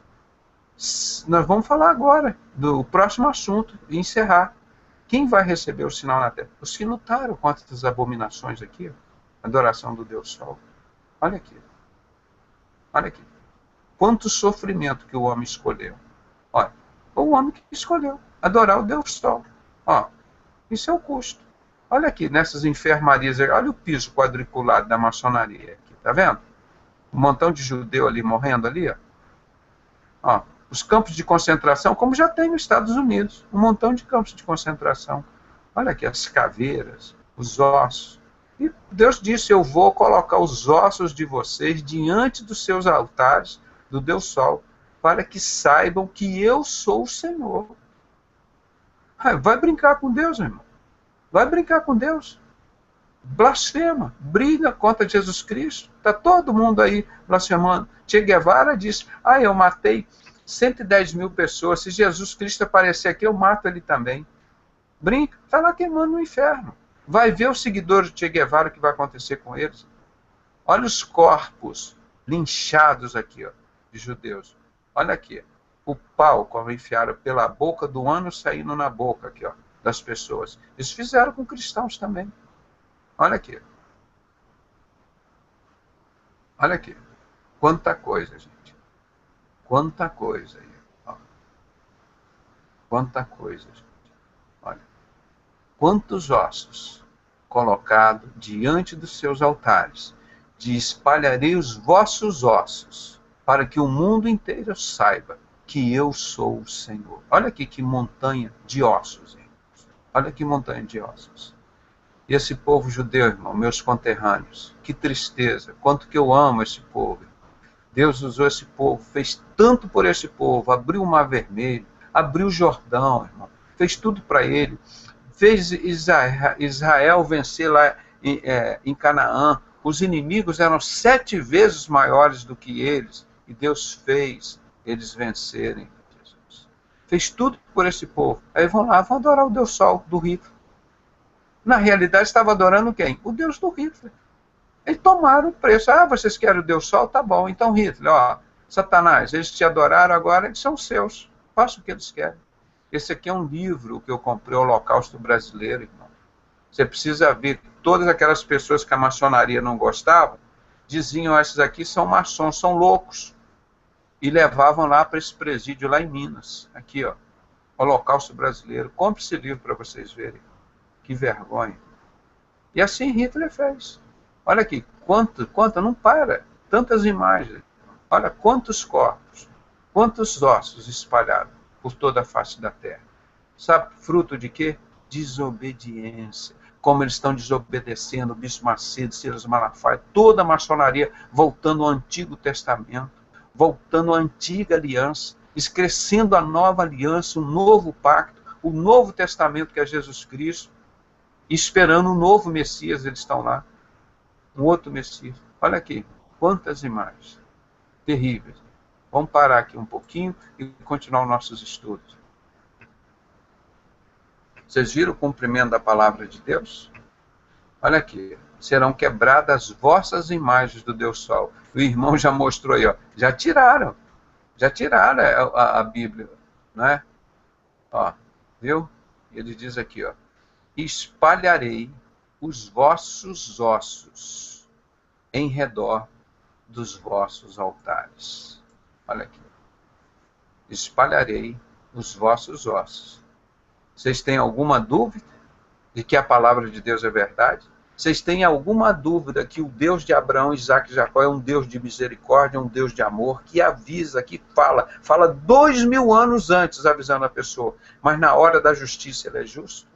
Nós vamos falar agora do próximo assunto e encerrar. Quem vai receber o sinal na testa? Os que lutaram contra as abominações aqui, ó, adoração do Deus Sol. Olha aqui. Olha aqui. Quanto sofrimento que o homem escolheu. Olha, o homem que escolheu adorar o Deus Sol. Ó, isso é o custo. Olha aqui, nessas enfermarias, olha o piso quadriculado da maçonaria aqui, tá vendo? Um montão de judeu ali morrendo ali, ó. Ó, os campos de concentração, como já tem nos Estados Unidos, um montão de campos de concentração. Olha aqui, as caveiras, os ossos. E Deus disse, eu vou colocar os ossos de vocês diante dos seus altares, do Deus Sol, para que saibam que eu sou o Senhor. Vai brincar com Deus, meu irmão. Vai brincar com Deus. Blasfema, briga contra Jesus Cristo. Está todo mundo aí blasfemando. Che Guevara disse, eu matei 110 mil pessoas. Se Jesus Cristo aparecer aqui, eu mato ele também. Brinca, está lá queimando no inferno. Vai ver os seguidores de Che Guevara, o que vai acontecer com eles. Olha os corpos linchados aqui, ó, de judeus. Olha aqui, o pau, como enfiaram pela boca do ano, saindo na boca aqui, ó, das pessoas. Eles fizeram com cristãos também. Olha aqui. Olha aqui. Quanta coisa, gente. Quanta coisa aí. Ó. Quanta coisa, gente. Olha. Quantos ossos colocados diante dos seus altares, de espalharei os vossos ossos, para que o mundo inteiro saiba que eu sou o Senhor. Olha aqui que montanha de ossos, hein? Olha que montanha de ossos. E esse povo judeu, irmão, meus conterrâneos, que tristeza, quanto que eu amo esse povo. Deus usou esse povo, fez tanto por esse povo, abriu o Mar Vermelho, abriu o Jordão, irmão, fez tudo para ele, fez Israel vencer lá em Canaã. Os inimigos eram 7 vezes maiores do que eles, e Deus fez eles vencerem. Jesus fez tudo por esse povo. Aí vão lá, vão adorar o Deus Sol do Hitler. Na realidade, estava adorando quem? O Deus do Hitler. Eles tomaram o preço. Ah, vocês querem o Deus Sol? Tá bom. Então, Hitler, ó, Satanás, eles te adoraram agora, eles são seus. Faça o que eles querem. Esse aqui é um livro que eu comprei, o Holocausto Brasileiro, irmão. Você precisa ver que todas aquelas pessoas que a maçonaria não gostava, diziam, esses aqui são maçons, são loucos. E levavam lá para esse presídio lá em Minas. Aqui, ó, Holocausto Brasileiro. Compre esse livro para vocês verem. Que vergonha. E assim Hitler fez. Olha aqui, quanto, não para. Tantas imagens. Olha quantos corpos, quantos ossos espalhados por toda a face da terra. Sabe, fruto de quê? Desobediência. Como eles estão desobedecendo o Bispo Macedo, Silas Malafaia, toda a maçonaria, voltando ao Antigo Testamento, voltando à antiga aliança, esquecendo a nova aliança, o novo pacto, o novo testamento que é Jesus Cristo, esperando um novo Messias, eles estão lá. Um outro Messias. Olha aqui, quantas imagens terríveis. Vamos parar aqui um pouquinho e continuar os nossos estudos. Vocês viram o cumprimento da palavra de Deus? Olha aqui, serão quebradas as vossas imagens do Deus Sol. O irmão já mostrou aí, ó, já tiraram a Bíblia, né? Ó, viu? Ele diz aqui, ó, espalharei os vossos ossos em redor dos vossos altares. Olha aqui. Espalharei os vossos ossos. Vocês têm alguma dúvida de que a palavra de Deus é verdade? Vocês têm alguma dúvida que o Deus de Abraão, Isaac e Jacó é um Deus de misericórdia, um Deus de amor, que avisa, que fala 2000 anos antes avisando a pessoa, mas na hora da justiça ele é justo?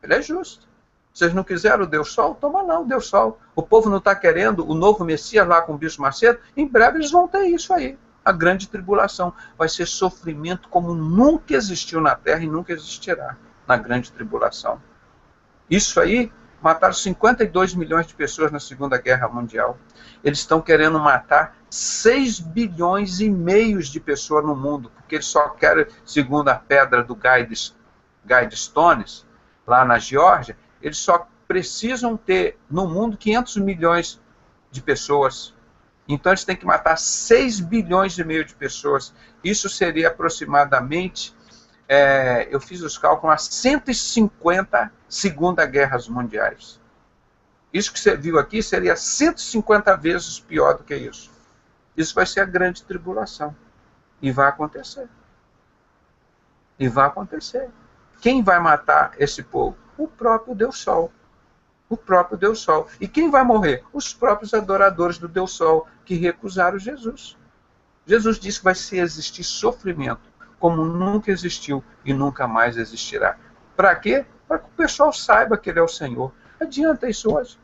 Ele é justo. Vocês não quiseram o Deus Sol? Toma lá o Deus Sol. O povo não está querendo o novo Messias lá com o Bispo Macedo? Em breve eles vão ter isso aí. A grande tribulação. Vai ser sofrimento como nunca existiu na Terra e nunca existirá na grande tribulação. Isso aí, mataram 52 milhões de pessoas na Segunda Guerra Mundial. Eles estão querendo matar 6 bilhões e meio de pessoas no mundo, porque eles só querem, segundo a pedra do Guidestones, lá na Geórgia, eles só precisam ter no mundo 500 milhões de pessoas. Então eles têm que matar 6 bilhões e meio de pessoas. Isso seria aproximadamente, eu fiz os cálculos, umas 150 Segunda Guerras Mundiais. Isso que você viu aqui seria 150 vezes pior do que isso. Isso vai ser a grande tribulação. E vai acontecer. E vai acontecer. Quem vai matar esse povo? O próprio Deus Sol. O próprio Deus Sol. E quem vai morrer? Os próprios adoradores do Deus Sol, que recusaram Jesus. Jesus disse que vai existir sofrimento, como nunca existiu e nunca mais existirá. Para quê? Para que o pessoal saiba que Ele é o Senhor. Adianta isso hoje?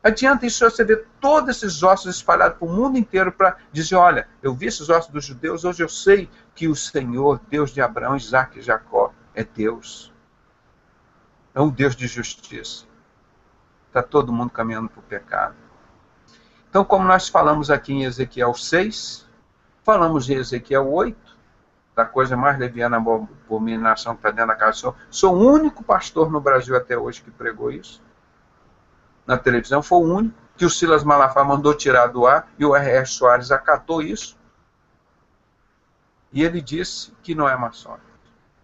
Adianta isso você ver todos esses ossos espalhados para o mundo inteiro para dizer, olha, eu vi esses ossos dos judeus, hoje eu sei que o Senhor, Deus de Abraão, Isaac e Jacó, é Deus. É um Deus de justiça. Está todo mundo caminhando para o pecado. Então, como nós falamos aqui em Ezequiel 6, falamos em Ezequiel 8, da coisa mais leviana, a abominação que está dentro da casa do Senhor. Sou o único pastor no Brasil até hoje que pregou isso. Na televisão, foi o único que o Silas Malafaia mandou tirar do ar e o R.R. Soares acatou isso. E ele disse que não é maçônico.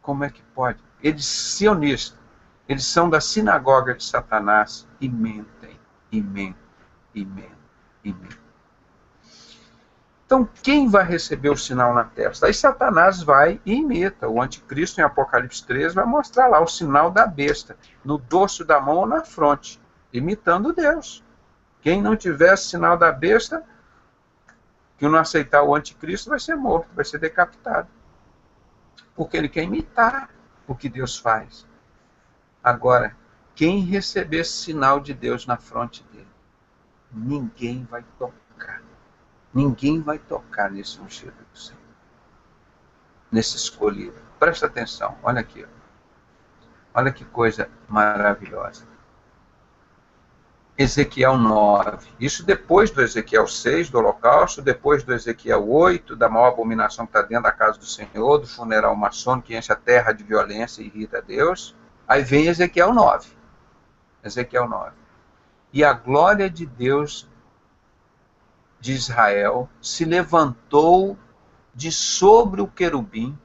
Como é que pode? Ele é sionista. Eles são da sinagoga de Satanás e mentem, e mentem, e mentem, e mentem. Então, quem vai receber o sinal na testa? Aí Satanás vai e imita. O anticristo, em Apocalipse 13, vai mostrar lá o sinal da besta, no dorso da mão ou na fronte, imitando Deus. Quem não tiver sinal da besta, que não aceitar o anticristo, vai ser morto, vai ser decapitado. Porque ele quer imitar o que Deus faz. Agora, quem receber esse sinal de Deus na fronte dele, ninguém vai tocar. Ninguém vai tocar nesse ungido do Senhor. Nesse escolhido. Presta atenção, olha aqui. Olha que coisa maravilhosa. Ezequiel 9. Isso depois do Ezequiel 6, do holocausto, depois do Ezequiel 8, da maior abominação que está dentro da casa do Senhor, do funeral maçônico que enche a terra de violência e irrita a Deus. Aí vem Ezequiel 9. Ezequiel 9. E a glória de Deus de Israel se levantou de sobre o querubim,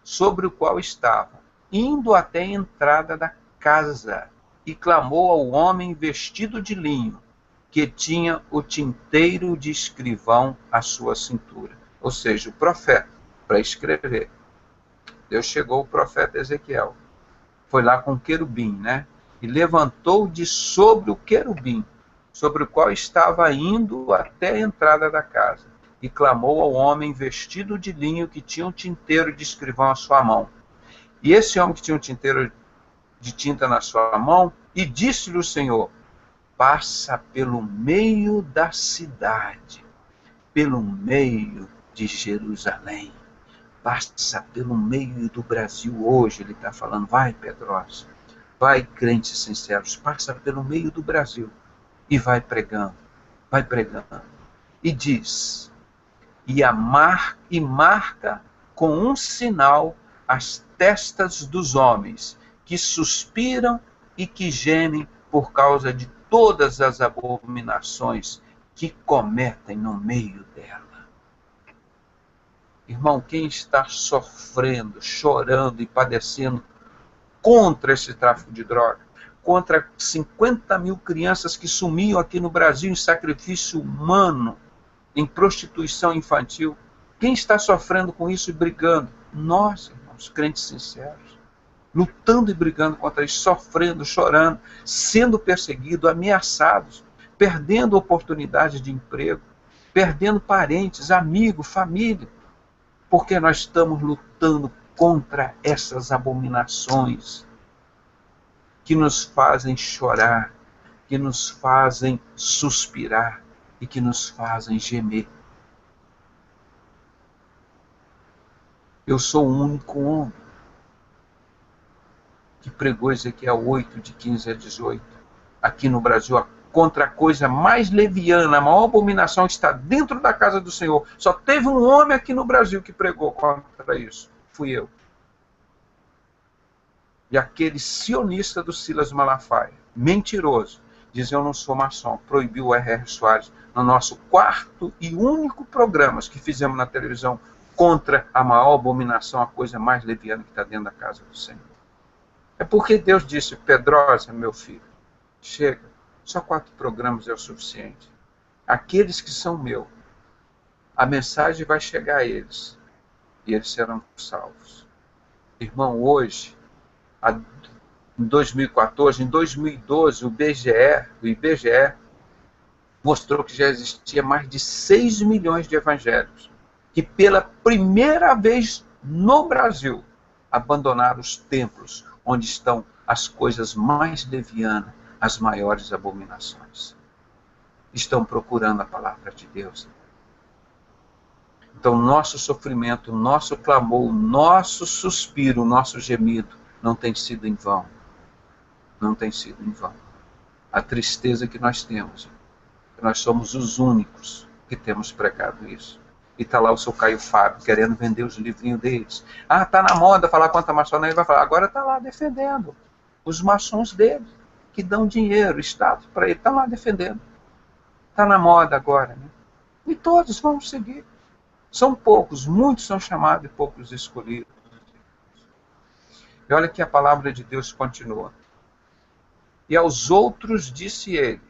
sobre o qual estava, indo até a entrada da casa, e clamou ao homem vestido de linho, que tinha o tinteiro de escrivão à sua cintura. Ou seja, o profeta, para escrever. Deus chegou o profeta Ezequiel. Foi lá com o querubim, né? E levantou de sobre o querubim, sobre o qual estava indo até a entrada da casa, e clamou ao homem vestido de linho que tinha um tinteiro de escrivão à sua mão. E esse homem que tinha um tinteiro de tinta na sua mão, e disse-lhe o Senhor: passa pelo meio da cidade, pelo meio de Jerusalém, passa pelo meio do Brasil hoje. Ele está falando, vai Pedrosa, vai crentes sinceros, passa pelo meio do Brasil, e vai pregando, e diz, e marca com um sinal as testas dos homens, que suspiram e que gemem por causa de todas as abominações que cometem no meio dela. Irmão, quem está sofrendo, chorando e padecendo contra esse tráfico de droga, contra 50 mil crianças que sumiam aqui no Brasil em sacrifício humano, em prostituição infantil, quem está sofrendo com isso e brigando? Nós, irmãos, crentes sinceros. Lutando e brigando contra isso, sofrendo, chorando, sendo perseguidos, ameaçados, perdendo oportunidades de emprego, perdendo parentes, amigos, família, porque nós estamos lutando contra essas abominações que nos fazem chorar, que nos fazem suspirar e que nos fazem gemer. Eu sou o único homem que pregou Ezequiel 8, de 15 a 18, aqui no Brasil, contra a coisa mais leviana, a maior abominação está dentro da casa do Senhor. Só teve um homem aqui no Brasil que pregou contra isso. Fui eu. E aquele sionista do Silas Malafaia, mentiroso, diz: eu não sou maçom, proibiu o R.R. Soares no nosso quarto e único programa que fizemos na televisão contra a maior abominação, a coisa mais leviana que está dentro da casa do Senhor. É porque Deus disse: Pedrosa, meu filho, chega, só 4 programas é o suficiente. Aqueles que são meus, a mensagem vai chegar a eles, e eles serão salvos. Irmão, hoje, em 2014, em 2012, o IBGE mostrou que já existia mais de 6 milhões de evangélicos, que pela primeira vez no Brasil abandonaram os templos, onde estão as coisas mais levianas, as maiores abominações. Estão procurando a palavra de Deus. Então, nosso sofrimento, nosso clamor, nosso suspiro, nosso gemido, não tem sido em vão. Não tem sido em vão. A tristeza que nós temos, nós somos os únicos que temos pregado isso. E está lá o seu Caio Fábio, querendo vender os livrinhos deles. Ah, está na moda falar contra a maçonaria, ele vai falar. Agora está lá defendendo os maçons dele, que dão dinheiro, status para ele. Está lá defendendo. Está na moda agora. Né? E todos vão seguir. São poucos, muitos são chamados e poucos escolhidos. E olha que a palavra de Deus continua. E aos outros disse ele.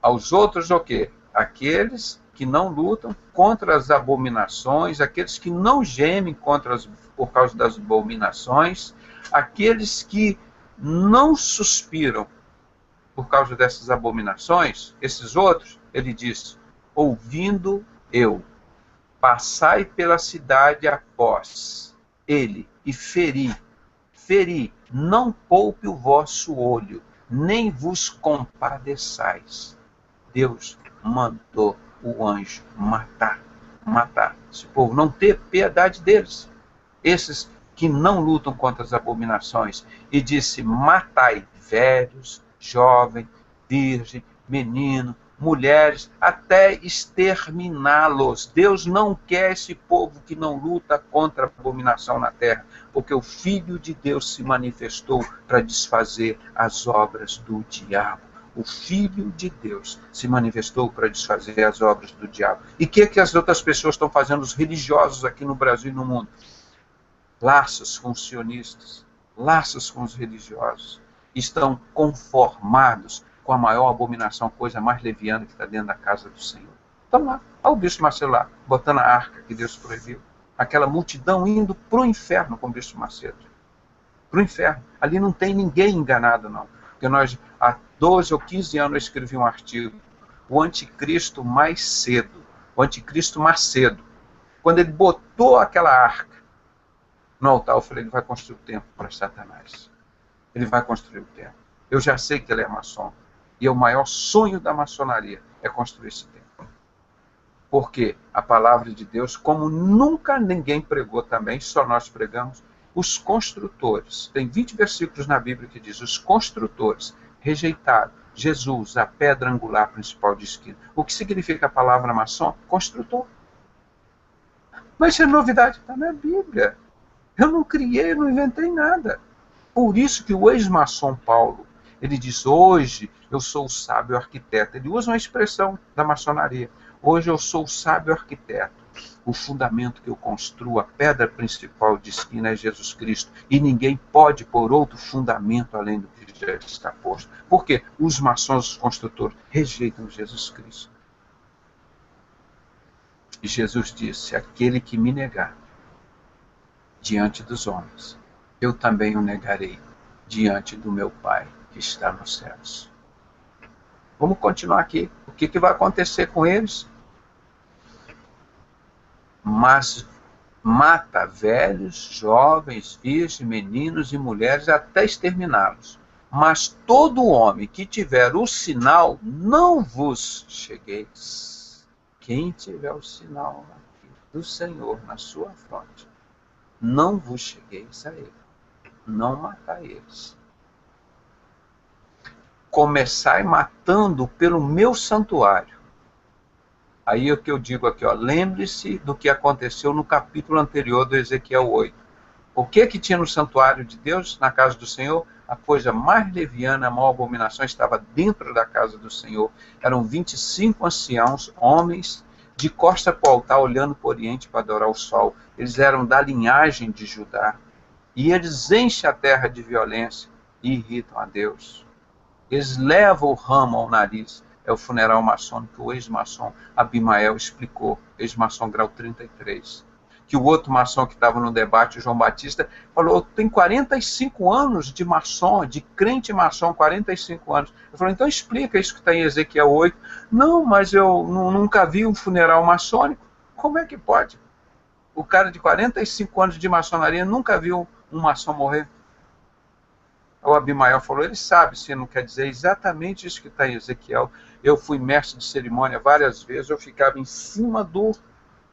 Aos outros o quê? Aqueles que não lutam contra as abominações, aqueles que não gemem por causa das abominações, aqueles que não suspiram por causa dessas abominações, esses outros, ele diz, ouvindo eu, passai pela cidade após ele e feri, não poupe o vosso olho, nem vos compadeçais. Deus mandou o anjo matar esse povo, não ter piedade deles. Esses que não lutam contra as abominações. E disse, matai velhos, jovem, virgem, menino, mulheres, até exterminá-los. Deus não quer esse povo que não luta contra a abominação na terra, porque o Filho de Deus se manifestou para desfazer as obras do diabo. O Filho de Deus se manifestou para desfazer as obras do diabo. E o que as outras pessoas estão fazendo, os religiosos aqui no Brasil e no mundo? Laços com os sionistas, laços com os religiosos. Estão conformados com a maior abominação, coisa mais leviana que está dentro da casa do Senhor. Estão lá, olha o bispo Macedo lá, botando a arca que Deus proibiu. Aquela multidão indo para o inferno com o bispo Macedo. Para o inferno. Ali não tem ninguém enganado, não. Porque nós, há 12 ou 15 anos, eu escrevi um artigo. O anticristo mais cedo. O anticristo Macedo. Quando ele botou aquela arca no altar, eu falei, ele vai construir o templo para Satanás. Ele vai construir o templo. Eu já sei que ele é maçom. E o maior sonho da maçonaria é construir esse templo. Porque a palavra de Deus, como nunca ninguém pregou também, só nós pregamos, os construtores, tem 20 versículos na Bíblia que diz, os construtores rejeitaram Jesus, a pedra angular principal de esquina. O que significa a palavra maçom? Construtor. Mas isso é novidade, está na Bíblia. Eu não criei, não inventei nada. Por isso que o ex-maçom Paulo, ele diz, hoje eu sou o sábio arquiteto. Ele usa uma expressão da maçonaria. Hoje eu sou o sábio arquiteto. O fundamento que eu construo, a pedra principal de esquina é Jesus Cristo. E ninguém pode pôr outro fundamento além do que já está posto. Por quê? Os maçons, os construtores, rejeitam Jesus Cristo. E Jesus disse, aquele que me negar diante dos homens, eu também o negarei diante do meu Pai que está nos céus. Vamos continuar aqui. O que vai acontecer com eles? Mas mata velhos, jovens, virgens, meninos e mulheres até exterminá-los. Mas todo homem que tiver o sinal, não vos chegueis. Quem tiver o sinal do Senhor na sua fronte, não vos chegueis a ele. Não matai eles. Começai matando pelo meu santuário. Aí é o que eu digo aqui, ó, lembre-se do que aconteceu no capítulo anterior do Ezequiel 8. O que tinha no santuário de Deus, na casa do Senhor? A coisa mais leviana, a maior abominação estava dentro da casa do Senhor. Eram 25 anciãos, homens, de costa para o altar, olhando para o oriente para adorar o sol. Eles eram da linhagem de Judá. E eles enchem a terra de violência e irritam a Deus. Eles levam o ramo ao nariz. É o funeral maçônico, o ex-maçom Abimael explicou, ex-maçom grau 33. Que o outro maçom que estava no debate, o João Batista, falou, tem 45 anos de maçom, de crente maçom, 45 anos. Eu falei, então explica isso que está em Ezequiel 8. Não, mas eu nunca vi um funeral maçônico. Como é que pode? O cara de 45 anos de maçonaria nunca viu um maçom morrer. O Abimael falou, ele sabe, se não quer dizer exatamente isso que está em Ezequiel. Eu fui mestre de cerimônia várias vezes, eu ficava em cima do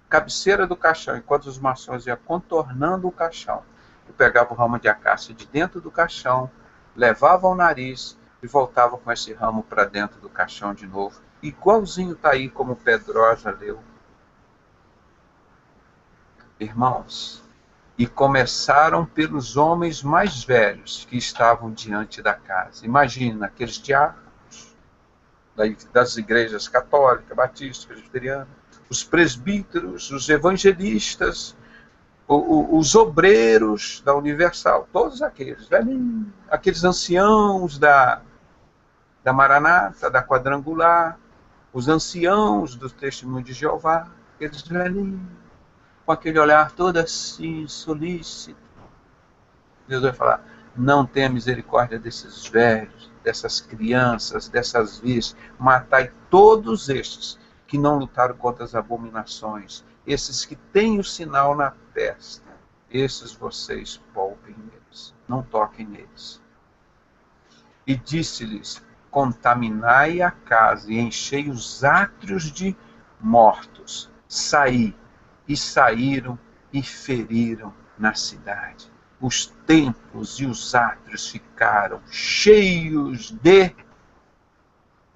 cabeceira do caixão, enquanto os maçons iam contornando o caixão. Eu pegava o ramo de acácia de dentro do caixão, levava ao nariz e voltava com esse ramo para dentro do caixão de novo. Igualzinho está aí como o Pedrosa leu. Irmãos, e começaram pelos homens mais velhos que estavam diante da casa. Imagina, aqueles diáconos das igrejas católicas, batistas, presbiterianas, os presbíteros, os evangelistas, os obreiros da Universal, todos aqueles, velhinhos, aqueles anciãos da Maranata, da Quadrangular, os anciãos do Testemunho de Jeová, aqueles velhinhos, com aquele olhar todo assim, solícito. Deus vai falar, não tenha misericórdia desses velhos, dessas crianças, dessas virgens, matai todos estes que não lutaram contra as abominações, esses que têm o sinal na testa, esses vocês poupem neles, não toquem neles. E disse-lhes, contaminai a casa e enchei os átrios de mortos. Saí, e saíram e feriram na cidade. Os templos e os átrios ficaram cheios de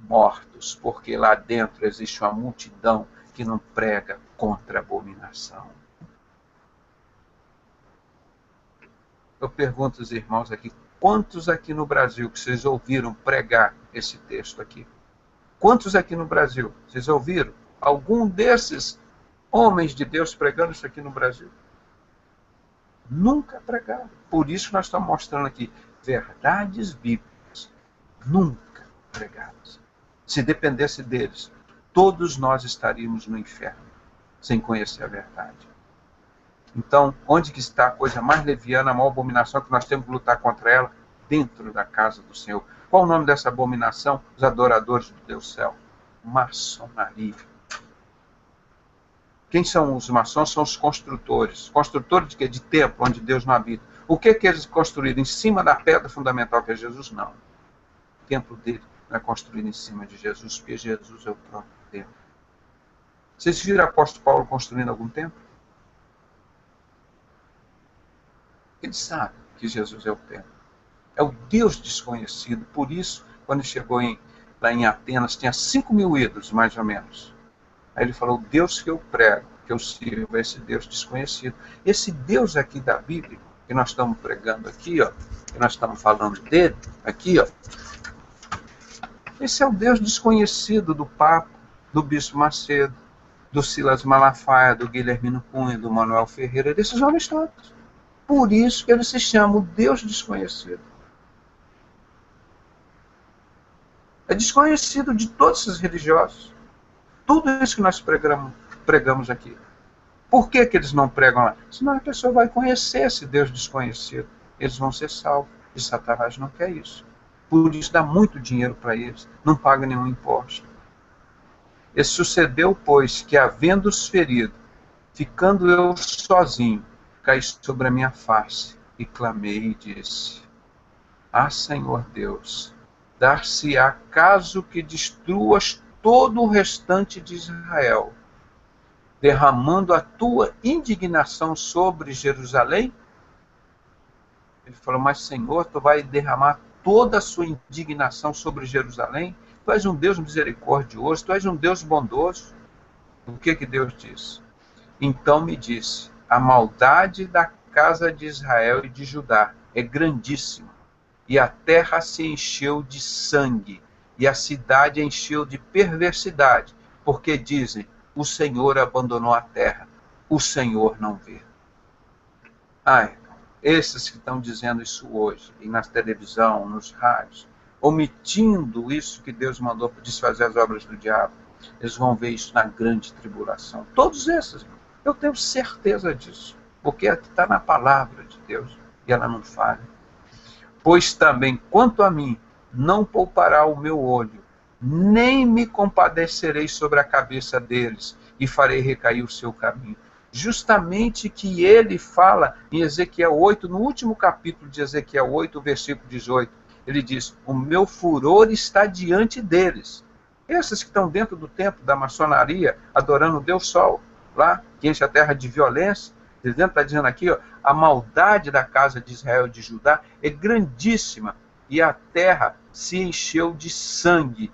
mortos, porque lá dentro existe uma multidão que não prega contra a abominação. Eu pergunto aos irmãos aqui, quantos aqui no Brasil que vocês ouviram pregar esse texto aqui? Quantos aqui no Brasil vocês ouviram algum desses homens de Deus pregando isso aqui no Brasil? Nunca pregaram. Por isso nós estamos mostrando aqui verdades bíblicas. Nunca pregadas. Se dependesse deles, todos nós estaríamos no inferno, sem conhecer a verdade. Então, onde que está a coisa mais leviana, a maior abominação que nós temos que lutar contra ela? Dentro da casa do Senhor. Qual o nome dessa abominação? Os adoradores do Deus céu. Maçonaria. Quem são os maçons? São os construtores. Construtores de quê? De templo, onde Deus não habita. O que eles construíram? Em cima da pedra fundamental que é Jesus? Não. O templo dele não é construído em cima de Jesus, porque Jesus é o próprio templo. Vocês viram o apóstolo Paulo construindo algum templo? Ele sabe que Jesus é o templo. É o Deus desconhecido. Por isso, quando chegou lá em Atenas, tinha 5.000 ídolos, mais ou menos. Aí ele falou, o Deus que eu prego, que eu sirvo, é esse Deus desconhecido. Esse Deus aqui da Bíblia, que nós estamos pregando aqui, ó, que nós estamos falando dele, aqui, ó, esse é o Deus desconhecido do Papa, do Bispo Macedo, do Silas Malafaia, do Guilhermino Cunha, do Manuel Ferreira, desses homens todos. Por isso que ele se chama o Deus desconhecido. É desconhecido de todos esses religiosos. Tudo isso que nós pregamos aqui. Por que eles não pregam lá? Senão a pessoa vai conhecer esse Deus desconhecido. Eles vão ser salvos. E Satanás não quer isso. Por isso dá muito dinheiro para eles. Não paga nenhum imposto. E sucedeu, pois, que havendo-os ferido, ficando eu sozinho, caí sobre a minha face e clamei e disse, ah, Senhor Deus, dar-se-á caso que destruas todo o restante de Israel, derramando a tua indignação sobre Jerusalém? Ele falou, mas Senhor, tu vai derramar toda a sua indignação sobre Jerusalém? Tu és um Deus misericordioso, tu és um Deus bondoso. O que Deus disse? Então me disse, a maldade da casa de Israel e de Judá é grandíssima, e a terra se encheu de sangue, e a cidade encheu de perversidade, porque dizem, o Senhor abandonou a terra, o Senhor não vê. Ai, esses que estão dizendo isso hoje, e na televisão, nos rádios, omitindo isso que Deus mandou para desfazer as obras do diabo, eles vão ver isso na grande tribulação. Todos esses, eu tenho certeza disso, porque está na palavra de Deus, e ela não falha. Pois também, quanto a mim, não poupará o meu olho, nem me compadecerei sobre a cabeça deles, e farei recair o seu caminho. Justamente que ele fala em Ezequiel 8, no último capítulo de Ezequiel 8, versículo 18, ele diz, o meu furor está diante deles. Esses que estão dentro do templo da maçonaria, adorando o Deus Sol, lá, que enche a terra de violência, ele está dizendo aqui, ó, a maldade da casa de Israel e de Judá é grandíssima, e a terra se encheu de sangue,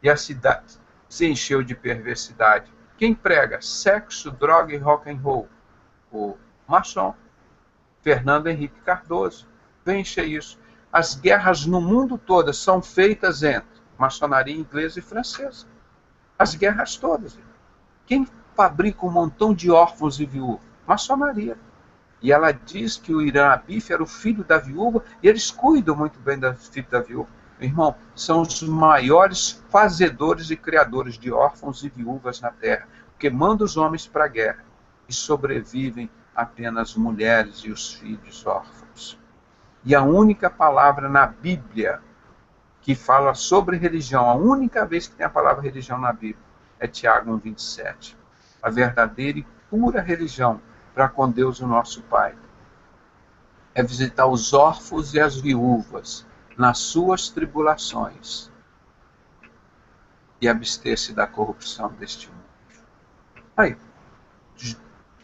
e a cidade se encheu de perversidade. Quem prega sexo, droga e rock and roll? O maçom, Fernando Henrique Cardoso, vence isso. As guerras no mundo todo são feitas entre maçonaria inglesa e francesa. As guerras todas. Quem fabrica um montão de órfãos e viúvas? Maçonaria. E ela diz que o Irã Abif era o filho da viúva, e eles cuidam muito bem do filho da viúva. Irmão, são os maiores fazedores e criadores de órfãos e viúvas na terra, porque mandam os homens para a guerra e sobrevivem apenas mulheres e os filhos órfãos. E a única palavra na Bíblia que fala sobre religião, a única vez que tem a palavra religião na Bíblia, é Tiago 1,27. A verdadeira e pura religião para com Deus, o nosso Pai, é visitar os órfãos e as viúvas nas suas tribulações e abster-se da corrupção deste mundo. Aí,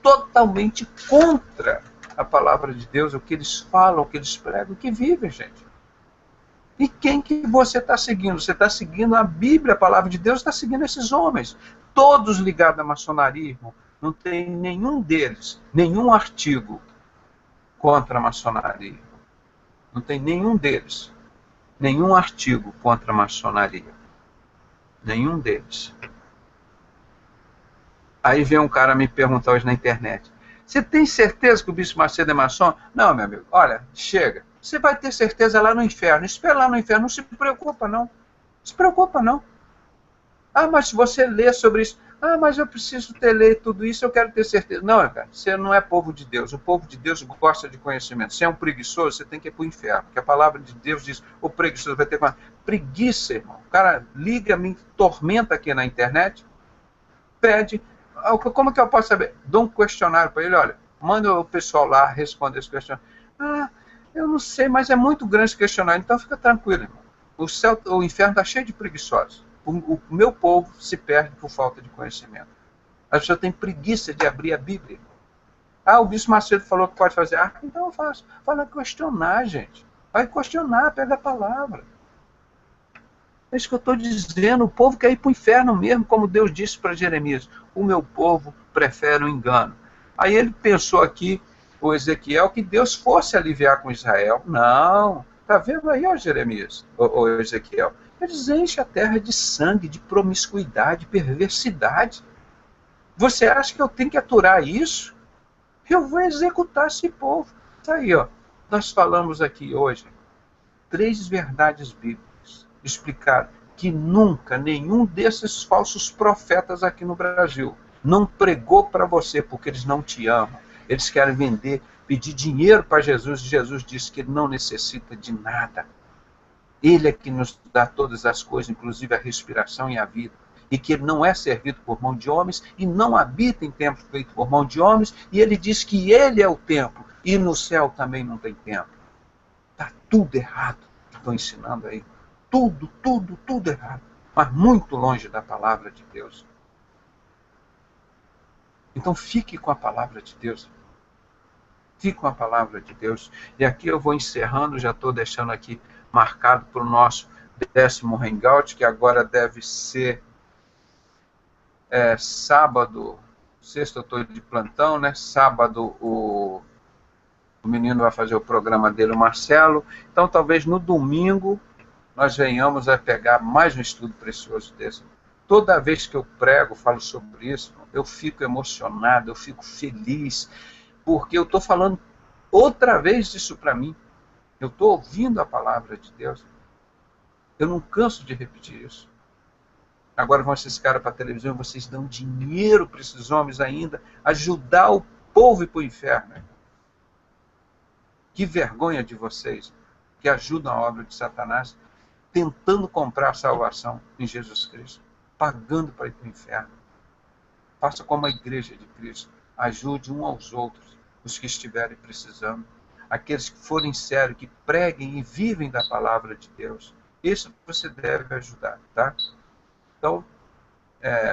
totalmente contra a palavra de Deus, o que eles falam, o que eles pregam, o que vivem, gente. E quem que você está seguindo? Você está seguindo a Bíblia, a palavra de Deus, está seguindo esses homens. Todos ligados à maçonaria, irmão. Não tem nenhum deles, nenhum artigo contra a maçonaria. Não tem nenhum deles, nenhum artigo contra a maçonaria. Nenhum deles. Aí vem um cara me perguntar hoje na internet: você tem certeza que o Bispo Macedo é maçom? Não, meu amigo, olha, chega. Você vai ter certeza lá no inferno. Espera lá no inferno, não se preocupa não. Não se preocupa não. Ah, mas se você lê sobre isso, ah, mas eu preciso ter lido tudo isso, eu quero ter certeza. Não, cara, você não é povo de Deus. O povo de Deus gosta de conhecimento. Se é um preguiçoso, você tem que ir para o inferno. Porque a palavra de Deus diz, o preguiçoso vai ter preguiça, irmão. O cara liga, me tormenta aqui na internet, pede, como que eu posso saber? Dou um questionário para ele, olha, manda o pessoal lá responder esse questionário. Ah, eu não sei, mas é muito grande esse questionário, então fica tranquilo, irmão. O inferno está cheio de preguiçosos. O meu povo se perde por falta de conhecimento. As pessoas têm preguiça de abrir a Bíblia. Ah, o Bispo Macedo falou que pode fazer. Ah, então eu faço. Fala questionar, gente. Vai questionar, pega a palavra. É isso que eu estou dizendo. O povo quer ir para o inferno mesmo, como Deus disse para Jeremias. O meu povo prefere o engano. Aí ele pensou aqui, o Ezequiel, que Deus fosse aliviar com Israel. Não. Está vendo aí, ó, Jeremias, ó, Ezequiel? Eles enchem a terra de sangue, de promiscuidade, perversidade. Você acha que eu tenho que aturar isso? Eu vou executar esse povo. Está aí, ó. Nós falamos aqui hoje 3 verdades bíblicas. Explicaram que nunca nenhum desses falsos profetas aqui no Brasil não pregou para você porque eles não te amam. Eles querem vender, pedir dinheiro para Jesus, e Jesus disse que ele não necessita de nada. Ele é que nos dá todas as coisas, inclusive a respiração e a vida. E que ele não é servido por mão de homens e não habita em templo feito por mão de homens. E ele diz que ele é o templo e no céu também não tem templo. Está tudo errado que estou ensinando aí. Tudo errado. Mas muito longe da palavra de Deus. Então fique com a palavra de Deus. Fique com a palavra de Deus. E aqui eu vou encerrando, já estou deixando aqui marcado para o nosso 10º Hangout, que agora deve ser sábado, sexta eu estou de plantão, né? Sábado o menino vai fazer o programa dele, o Marcelo. Então talvez no domingo nós venhamos a pegar mais um estudo precioso desse. Toda vez que eu prego, falo sobre isso, eu fico emocionado, eu fico feliz, porque eu estou falando outra vez disso para mim. Eu estou ouvindo a palavra de Deus. Eu não canso de repetir isso. Agora vão esses caras para a televisão e vocês dão dinheiro para esses homens ainda, ajudar o povo a ir para o inferno. Que vergonha de vocês, que ajudam a obra de Satanás, tentando comprar a salvação em Jesus Cristo, pagando para ir para o inferno. Faça como a igreja de Cristo. Ajude um aos outros, os que estiverem precisando. Aqueles que forem sérios, que preguem e vivem da palavra de Deus. Isso você deve ajudar, tá? Então,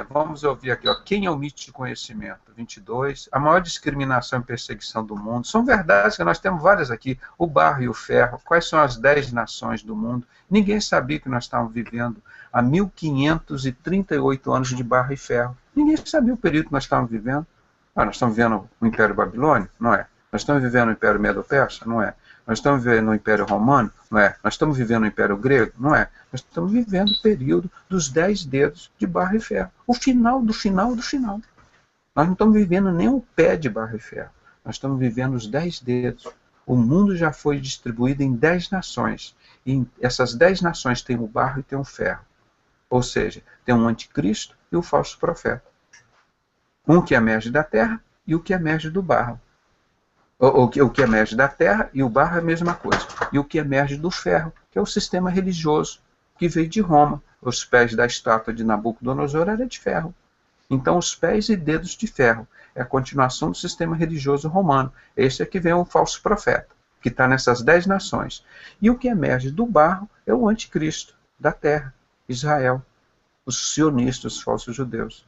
vamos ouvir aqui, ó. Quem omite conhecimento? 22. A maior discriminação e perseguição do mundo. São verdades que nós temos várias aqui. O barro e o ferro. Quais são as 10 nações do mundo? Ninguém sabia que nós estávamos vivendo há 1538 anos de barro e ferro. Ninguém sabia o período que nós estávamos vivendo. Ah, nós estamos vivendo o Império Babilônico? Não é. Nós estamos vivendo o Império Medo-Persa? Não é. Nós estamos vivendo o Império Romano? Não é. Nós estamos vivendo o Império Grego? Não é. Nós estamos vivendo o período dos 10 dedos de barro e ferro. O final do final do final. Nós não estamos vivendo nem o pé de barro e ferro. Nós estamos vivendo os 10 dedos. O mundo já foi distribuído em 10 nações. E essas 10 nações têm o barro e têm o ferro. Ou seja, tem um anticristo e o falso profeta. Um que emerge da terra e o que emerge do barro. O que emerge da terra e o barro é a mesma coisa. E o que emerge do ferro, que é o sistema religioso, que veio de Roma. Os pés da estátua de Nabucodonosor eram de ferro. Então, os pés e dedos de ferro é a continuação do sistema religioso romano. Esse é que vem o falso profeta, que está nessas 10 nações. E o que emerge do barro é o anticristo da terra, Israel, os sionistas, os falsos judeus.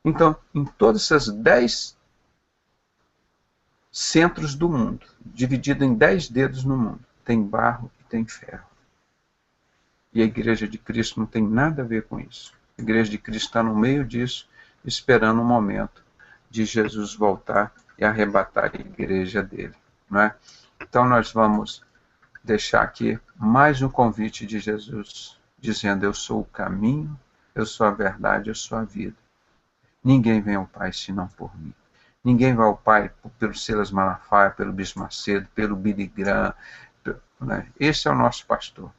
Então, em todas essas 10 centros do mundo, dividido em 10 dedos no mundo, tem barro e tem ferro. E a Igreja de Cristo não tem nada a ver com isso. A Igreja de Cristo está no meio disso, esperando o momento de Jesus voltar e arrebatar a igreja dele. Não é? Então nós vamos deixar aqui mais um convite de Jesus, dizendo: eu sou o caminho, eu sou a verdade, eu sou a vida. Ninguém vem ao Pai senão por mim. Ninguém vai ao Pai pelo Silas Malafaia, pelo Bispo Macedo, pelo Billy Graham. Né? Esse é o nosso pastor,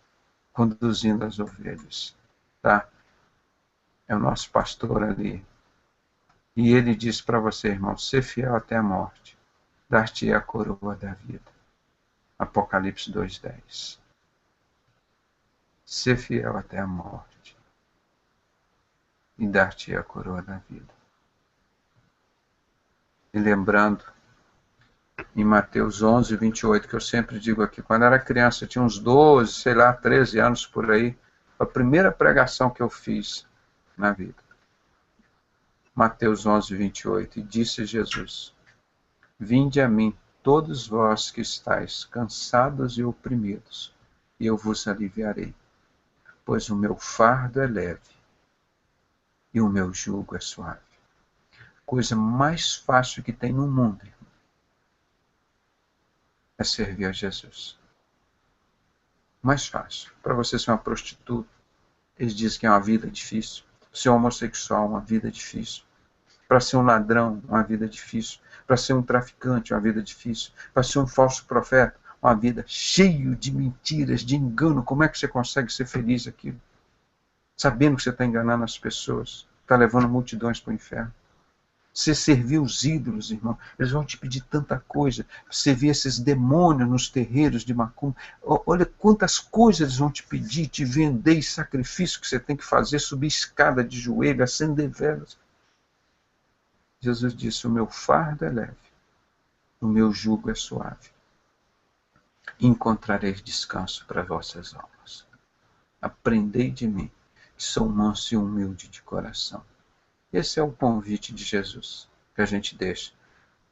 conduzindo as ovelhas. Tá? É o nosso pastor ali. E ele diz para você, irmão: ser fiel até a morte, dar-te a coroa da vida. Apocalipse 2:10. Ser fiel até a morte e dar-te a coroa da vida. E lembrando, em Mateus 11:28, que eu sempre digo aqui, quando era criança, eu tinha uns 12, sei lá, 13 anos por aí, a primeira pregação que eu fiz na vida. Mateus 11:28, e disse Jesus: vinde a mim, todos vós que estáis cansados e oprimidos, e eu vos aliviarei, pois o meu fardo é leve e o meu jugo é suave. Coisa mais fácil que tem no mundo, irmão, é servir a Jesus. Mais fácil. Para você ser uma prostituta, eles dizem que é uma vida difícil. Ser homossexual, uma vida difícil. Para ser um ladrão, uma vida difícil. Para ser um traficante, uma vida difícil. Para ser um falso profeta, uma vida cheia de mentiras, de engano. Como é que você consegue ser feliz aqui? Sabendo que você está enganando as pessoas, está levando multidões para o inferno. Você servir os ídolos, irmão, eles vão te pedir tanta coisa. Você vê esses demônios nos terreiros de macumba. Olha quantas coisas eles vão te pedir, te vender, sacrifício que você tem que fazer, subir escada de joelho, acender velas. Jesus disse: o meu fardo é leve, o meu jugo é suave. Encontrareis descanso para vossas almas. Aprendei de mim, que sou manso e humilde de coração. Esse é o convite de Jesus que a gente deixa,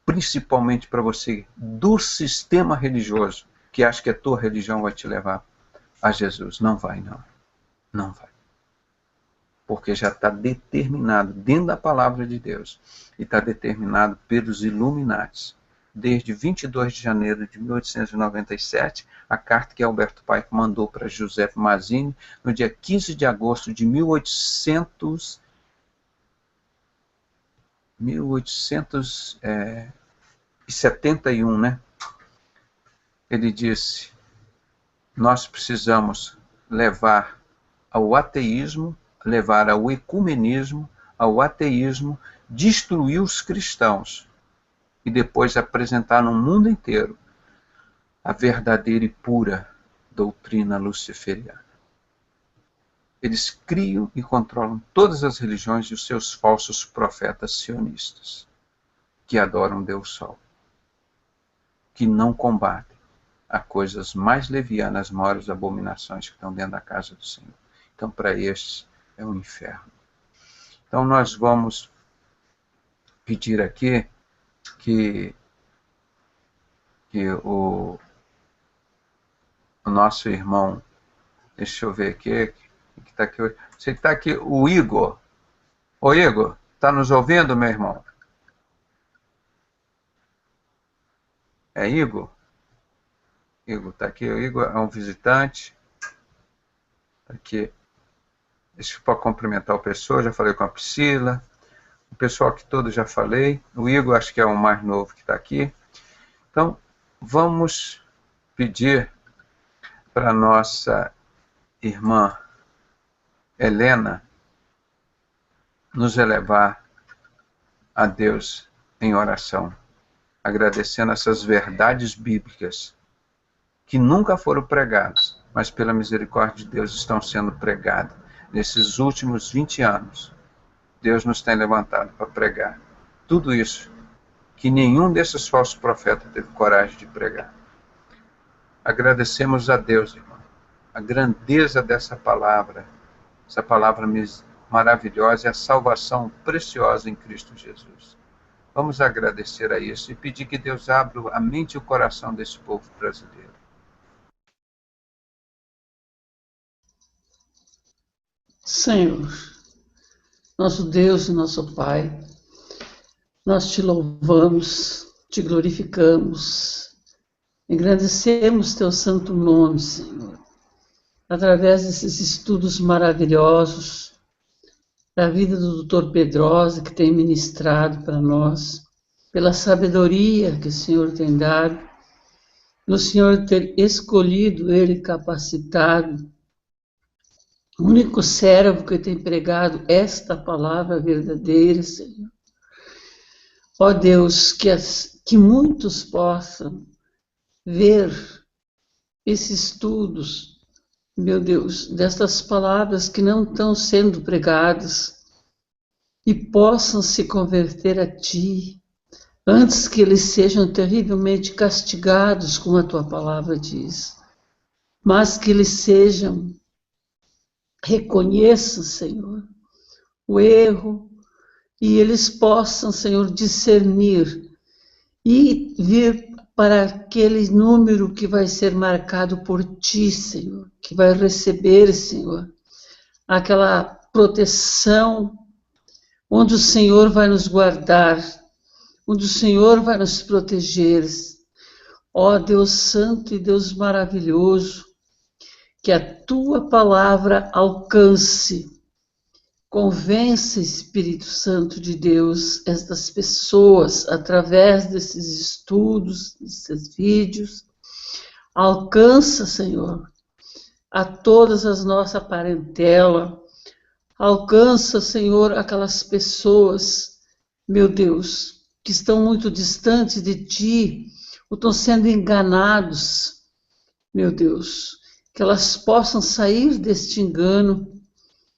principalmente para você do sistema religioso, que acha que a tua religião vai te levar a Jesus. Não vai, não. Não vai. Porque já está determinado dentro da palavra de Deus e está determinado pelos Illuminatis. Desde 22 de janeiro de 1897, a carta que Alberto Paiva mandou para Giuseppe Mazzini, no dia 15 de agosto de 1871, né? Ele disse: nós precisamos levar ao ateísmo, levar ao ecumenismo, ao ateísmo, destruir os cristãos e depois apresentar no mundo inteiro a verdadeira e pura doutrina luciferiana. Eles criam e controlam todas as religiões e os seus falsos profetas sionistas, que adoram Deus Sol, que não combatem a coisas mais levianas, as maiores abominações que estão dentro da casa do Senhor. Então, para estes, é um inferno. Então, nós vamos pedir aqui que o nosso irmão, deixa eu ver aqui, que está aqui hoje. Você que está aqui, o Igor. Ô Igor, está nos ouvindo, meu irmão? É Igor? Igor, está aqui. O Igor é um visitante. Está aqui. Deixa eu cumprimentar o pessoal. Já falei com a Priscila. O pessoal aqui todo já falei. O Igor acho que é o mais novo que está aqui. Então, vamos pedir para nossa irmã Helena nos elevar a Deus em oração, agradecendo essas verdades bíblicas que nunca foram pregadas, mas pela misericórdia de Deus estão sendo pregadas nesses últimos 20 anos. Deus nos tem levantado para pregar tudo isso que nenhum desses falsos profetas teve coragem de pregar. Agradecemos a Deus, irmão, a grandeza dessa palavra, essa palavra maravilhosa e a salvação preciosa em Cristo Jesus. Vamos agradecer a isso e pedir que Deus abra a mente e o coração desse povo brasileiro. Senhor, nosso Deus e nosso Pai, nós te louvamos, te glorificamos, engrandecemos teu santo nome, Senhor, através desses estudos maravilhosos da vida do Dr. Pedrosa, que tem ministrado para nós, pela sabedoria que o Senhor tem dado, pelo Senhor ter escolhido ele, capacitado, o único servo que tem pregado esta palavra verdadeira, Senhor. Ó Deus, que muitos possam ver esses estudos, meu Deus, destas palavras que não estão sendo pregadas e possam se converter a Ti, antes que eles sejam terrivelmente castigados, como a Tua palavra diz, mas que eles reconheçam, Senhor, o erro, e eles possam, Senhor, discernir e vir para aquele número que vai ser marcado por Ti, Senhor, que vai receber, Senhor, aquela proteção onde o Senhor vai nos guardar, onde o Senhor vai nos proteger. Ó Deus Santo e Deus maravilhoso, que a Tua palavra alcance, convença, Espírito Santo de Deus, estas pessoas, através desses estudos, desses vídeos, alcança, Senhor, a todas as nossa parentela, alcança, Senhor, aquelas pessoas, meu Deus, que estão muito distantes de Ti, ou estão sendo enganados, meu Deus, que elas possam sair deste engano,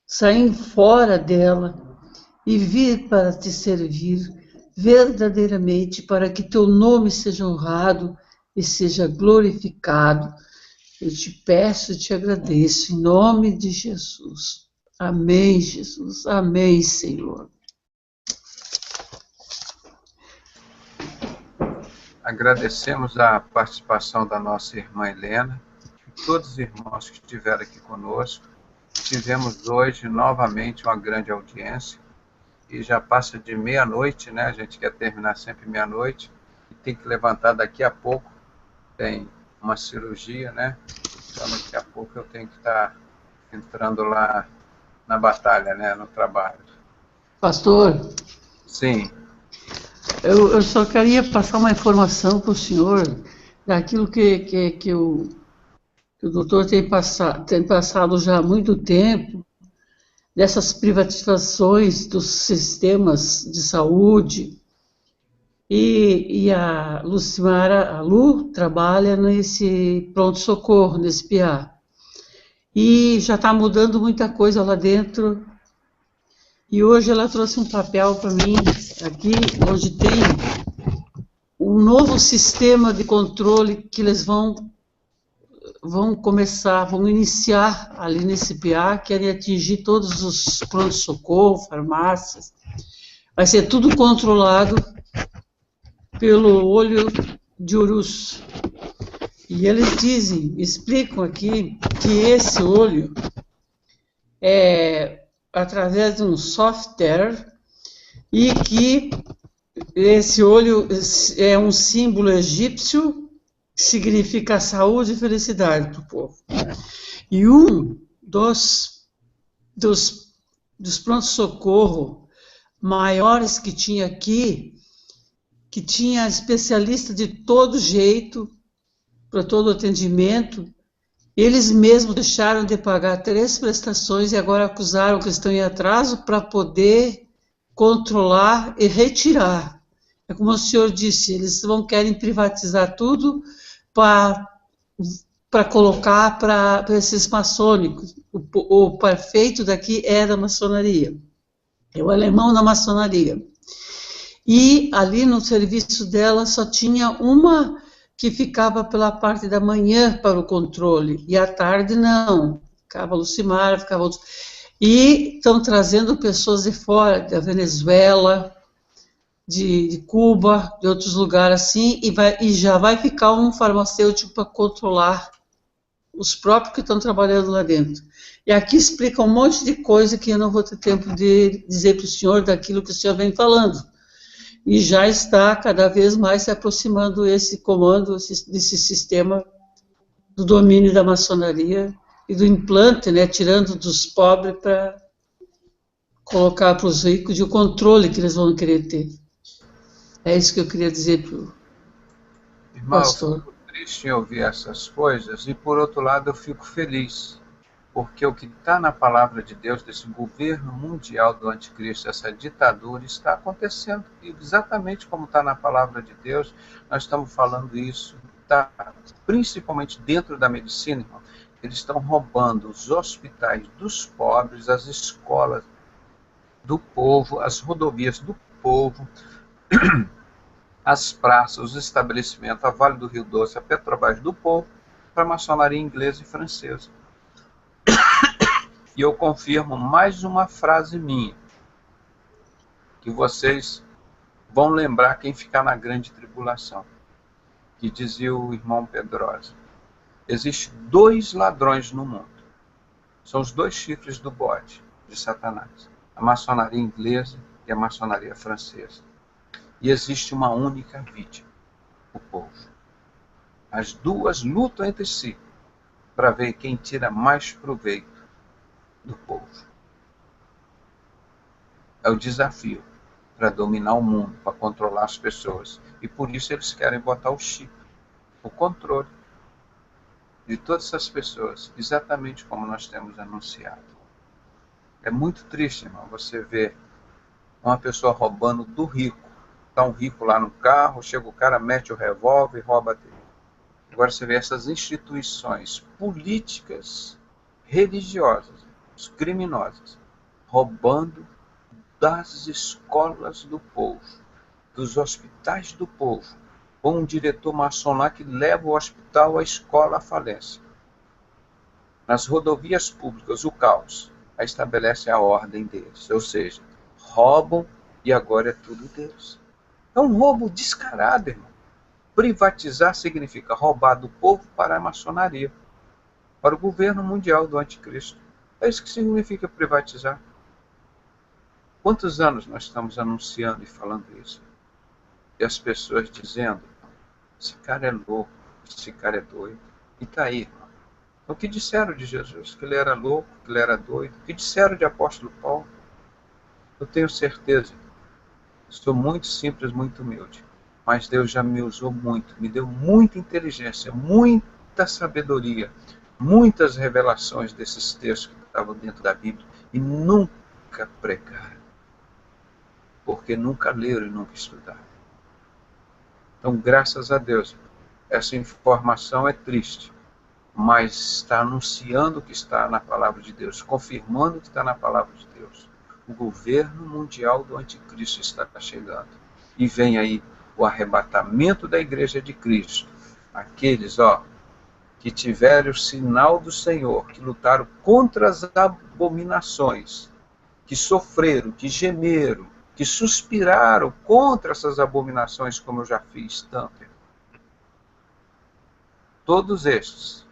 sair fora dela e vir para Te servir verdadeiramente, para que Teu nome seja honrado e seja glorificado. Eu te peço e te agradeço, em nome de Jesus. Amém, Jesus. Amém, Senhor. Agradecemos a participação da nossa irmã Helena, e todos os irmãos que estiveram aqui conosco. Tivemos hoje novamente uma grande audiência, e já passa de meia-noite, né? A gente quer terminar sempre meia-noite, e tem que levantar daqui a pouco, tem uma cirurgia, né? Então daqui a pouco eu tenho que estar entrando lá na batalha, né? No trabalho. Pastor? Sim. Eu só queria passar uma informação para o senhor daquilo que o doutor tem passado já há muito tempo, dessas privatizações dos sistemas de saúde, e a Lucimara, a Lu, trabalha nesse pronto-socorro, nesse PA. E já está mudando muita coisa lá dentro. E hoje ela trouxe um papel para mim, aqui, onde tem um novo sistema de controle que eles vão iniciar ali nesse PA, querem atingir todos os pronto-socorro, farmácias. Vai ser tudo controlado pelo olho de Urus. E eles explicam aqui que esse olho é através de um software, e que esse olho é um símbolo egípcio que significa saúde e felicidade para o povo. E um dos pronto-socorro maiores que tinha aqui, que tinha especialista de todo jeito, para todo atendimento. Eles mesmos deixaram de pagar 3 prestações e agora acusaram que estão em atraso para poder controlar e retirar. É como o senhor disse, eles querem privatizar tudo para colocar para esses maçônicos. O prefeito daqui é da maçonaria, é o alemão da maçonaria. E ali no serviço dela só tinha uma que ficava pela parte da manhã para o controle, e à tarde não, ficava a Lucimara, ficava outros. E estão trazendo pessoas de fora, da Venezuela, de Cuba, de outros lugares assim, e já vai ficar um farmacêutico para controlar os próprios que estão trabalhando lá dentro. E aqui explica um monte de coisa que eu não vou ter tempo de dizer para o senhor daquilo que o senhor vem falando. E já está cada vez mais se aproximando esse comando, desse sistema do domínio da maçonaria e do implante, né, tirando dos pobres para colocar para os ricos, e o controle que eles vão querer ter. É isso que eu queria dizer para o pastor. Eu fico triste em ouvir essas coisas, e por outro lado eu fico feliz, porque o que está na palavra de Deus, desse governo mundial do anticristo, essa ditadura, está acontecendo. E exatamente como está na palavra de Deus, nós estamos falando isso, tá, principalmente dentro da medicina, irmão. Eles estão roubando os hospitais dos pobres, as escolas do povo, as rodovias do povo, as praças, os estabelecimentos, a Vale do Rio Doce, a Petrobras do povo, para a maçonaria inglesa e francesa. E eu confirmo mais uma frase minha, que vocês vão lembrar quem ficar na grande tribulação, que dizia o irmão Pedrosa. Existem 2 ladrões no mundo. São os 2 chifres do bode de Satanás. A maçonaria inglesa e a maçonaria francesa. E existe uma única vítima, o povo. As duas lutam entre si para ver quem tira mais proveito do povo. É o desafio para dominar o mundo, para controlar as pessoas. E por isso eles querem botar o chip, o controle de todas essas pessoas, exatamente como nós temos anunciado. É muito triste, irmão, você ver uma pessoa roubando do rico. Está um rico lá no carro, chega o cara, mete o revólver e rouba dele. Agora você vê essas instituições políticas, religiosas, criminosas, roubando das escolas do povo, dos hospitais do povo, com um diretor maçom lá que leva o hospital, a escola à falência. Nas rodovias públicas, o caos, aí estabelece a ordem deles, ou seja, roubam e agora é tudo deles. É um roubo descarado, irmão. Privatizar significa roubar do povo para a maçonaria, para o governo mundial do anticristo. É isso que significa privatizar. Quantos anos nós estamos anunciando e falando isso? E as pessoas dizendo, esse cara é louco, esse cara é doido. E está aí, irmão. O que disseram de Jesus? Que ele era louco, que ele era doido. O que disseram de apóstolo Paulo? Eu tenho certeza. Sou muito simples, muito humilde. Mas Deus já me usou muito. Me deu muita inteligência, muita sabedoria, muitas revelações desses textos que estavam dentro da Bíblia. E nunca pregaram. Porque nunca leram e nunca estudaram. Então, graças a Deus, essa informação é triste, mas está anunciando o que está na palavra de Deus, confirmando o que está na palavra de Deus. O governo mundial do anticristo está chegando. E vem aí o arrebatamento da igreja de Cristo. Aqueles, que tiveram o sinal do Senhor, que lutaram contra as abominações, que sofreram, que gemeram, que suspiraram contra essas abominações, como eu já fiz tanto. Todos estes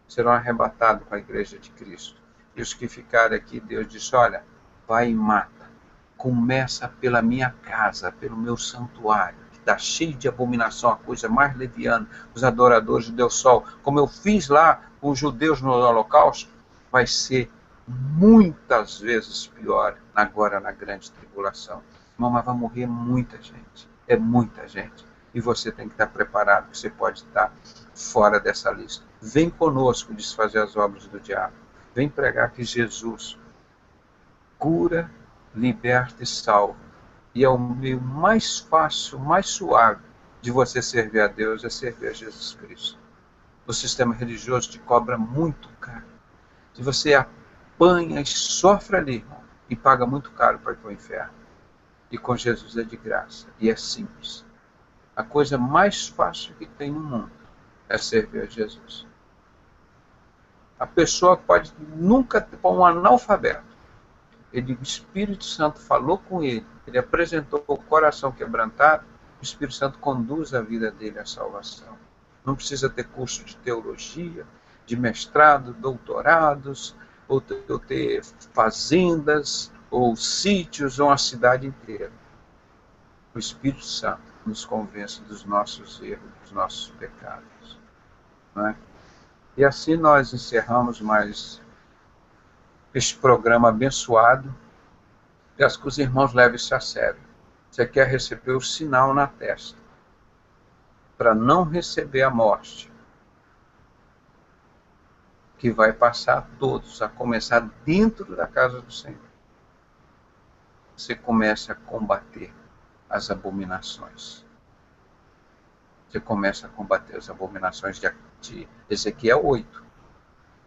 serão arrebatados com a igreja de Cristo. E os que ficarem aqui, Deus disse, olha, vai e mata. Começa pela minha casa, pelo meu santuário, que está cheio de abominação, a coisa mais leviana, os adoradores do Deus Sol. Como eu fiz lá com os judeus no Holocausto, vai ser muitas vezes pior agora na grande tribulação. Irmão, mas vai morrer muita gente. É muita gente. E você tem que estar preparado, que você pode estar fora dessa lista. Vem conosco desfazer as obras do diabo. Vem pregar que Jesus cura, liberta e salva. E é o meio mais fácil, mais suave de você servir a Deus, é servir a Jesus Cristo. O sistema religioso te cobra muito caro. Se você apanha e sofre ali, irmão, e paga muito caro para ir para o inferno. E com Jesus é de graça. E é simples. A coisa mais fácil que tem no mundo é servir a Jesus. A pessoa pode nunca ter um analfabeto. O Espírito Santo falou com ele, ele apresentou o coração quebrantado, o Espírito Santo conduz a vida dele à salvação. Não precisa ter curso de teologia, de mestrado, doutorados, ou ter fazendas, ou sítios, ou uma cidade inteira. O Espírito Santo nos convence dos nossos erros, dos nossos pecados. Não é? E assim nós encerramos mais este programa abençoado. Peço que os irmãos levem isso a sério. Você quer receber o sinal na testa, para não receber a morte, que vai passar a todos, a começar dentro da casa do Senhor. Você começa a combater as abominações. Você começa a combater as abominações de Ezequiel 8.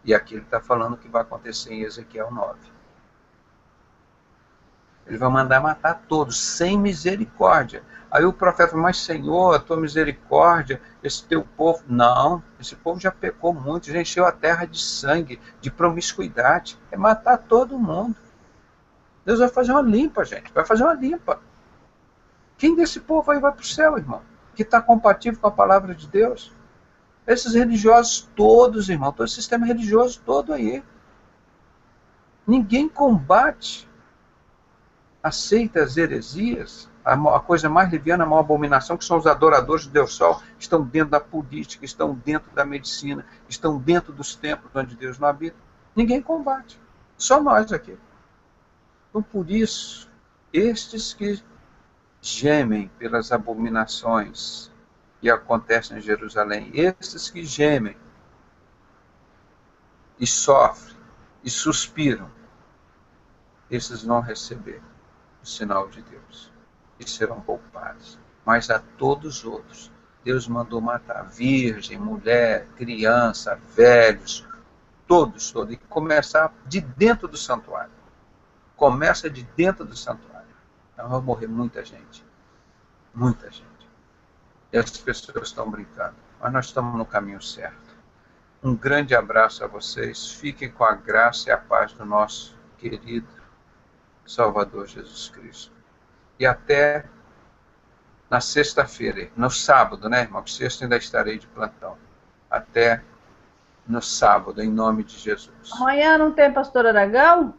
E aqui ele está falando o que vai acontecer em Ezequiel 9. Ele vai mandar matar todos, sem misericórdia. Aí o profeta fala, mas Senhor, a tua misericórdia, esse teu povo... Não, esse povo já pecou muito, já encheu a terra de sangue, de promiscuidade. É matar todo mundo. Deus vai fazer uma limpa, gente. Vai fazer uma limpa. Quem desse povo aí vai para o céu, irmão? Que está compatível com a palavra de Deus? Esses religiosos todos, irmão, todo o sistema religioso todo aí. Ninguém combate, aceita as heresias, a coisa mais liviana, a maior abominação, que são os adoradores do Deus Sol, estão dentro da política, estão dentro da medicina, estão dentro dos templos onde Deus não habita. Ninguém combate. Só nós aqui. Então, por isso, estes que gemem pelas abominações que acontecem em Jerusalém, estes que gemem e sofrem e suspiram, esses vão receber o sinal de Deus e serão poupados. Mas a todos os outros, Deus mandou matar virgem, mulher, criança, velhos, todos, e começar de dentro do santuário. Começa de dentro do santuário. Então vai morrer muita gente. Muita gente. E as pessoas estão brincando. Mas nós estamos no caminho certo. Um grande abraço a vocês. Fiquem com a graça e a paz do nosso querido Salvador Jesus Cristo. E até na sexta-feira, no sábado, né, irmão? Sexta ainda estarei de plantão. Até no sábado, em nome de Jesus. Amanhã não tem pastor Aragão?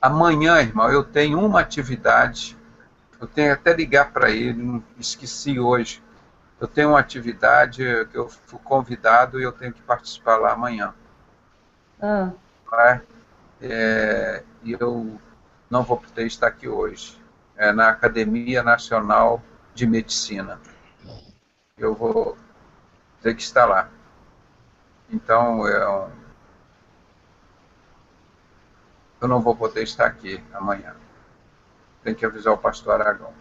Amanhã, irmão, eu tenho uma atividade. Eu tenho até ligar para ele, não esqueci hoje. Eu tenho uma atividade que eu fui convidado e eu tenho que participar lá amanhã. E eu não vou poder estar aqui hoje. É na Academia Nacional de Medicina. Eu vou ter que estar lá. Então, eu não vou poder estar aqui amanhã. Tem que avisar o pastor Aragão.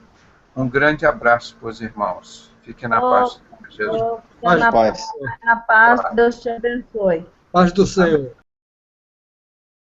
Um grande abraço para os irmãos. Fiquem na paz de Jesus. Na paz. Na paz, Deus te abençoe. Paz do Senhor.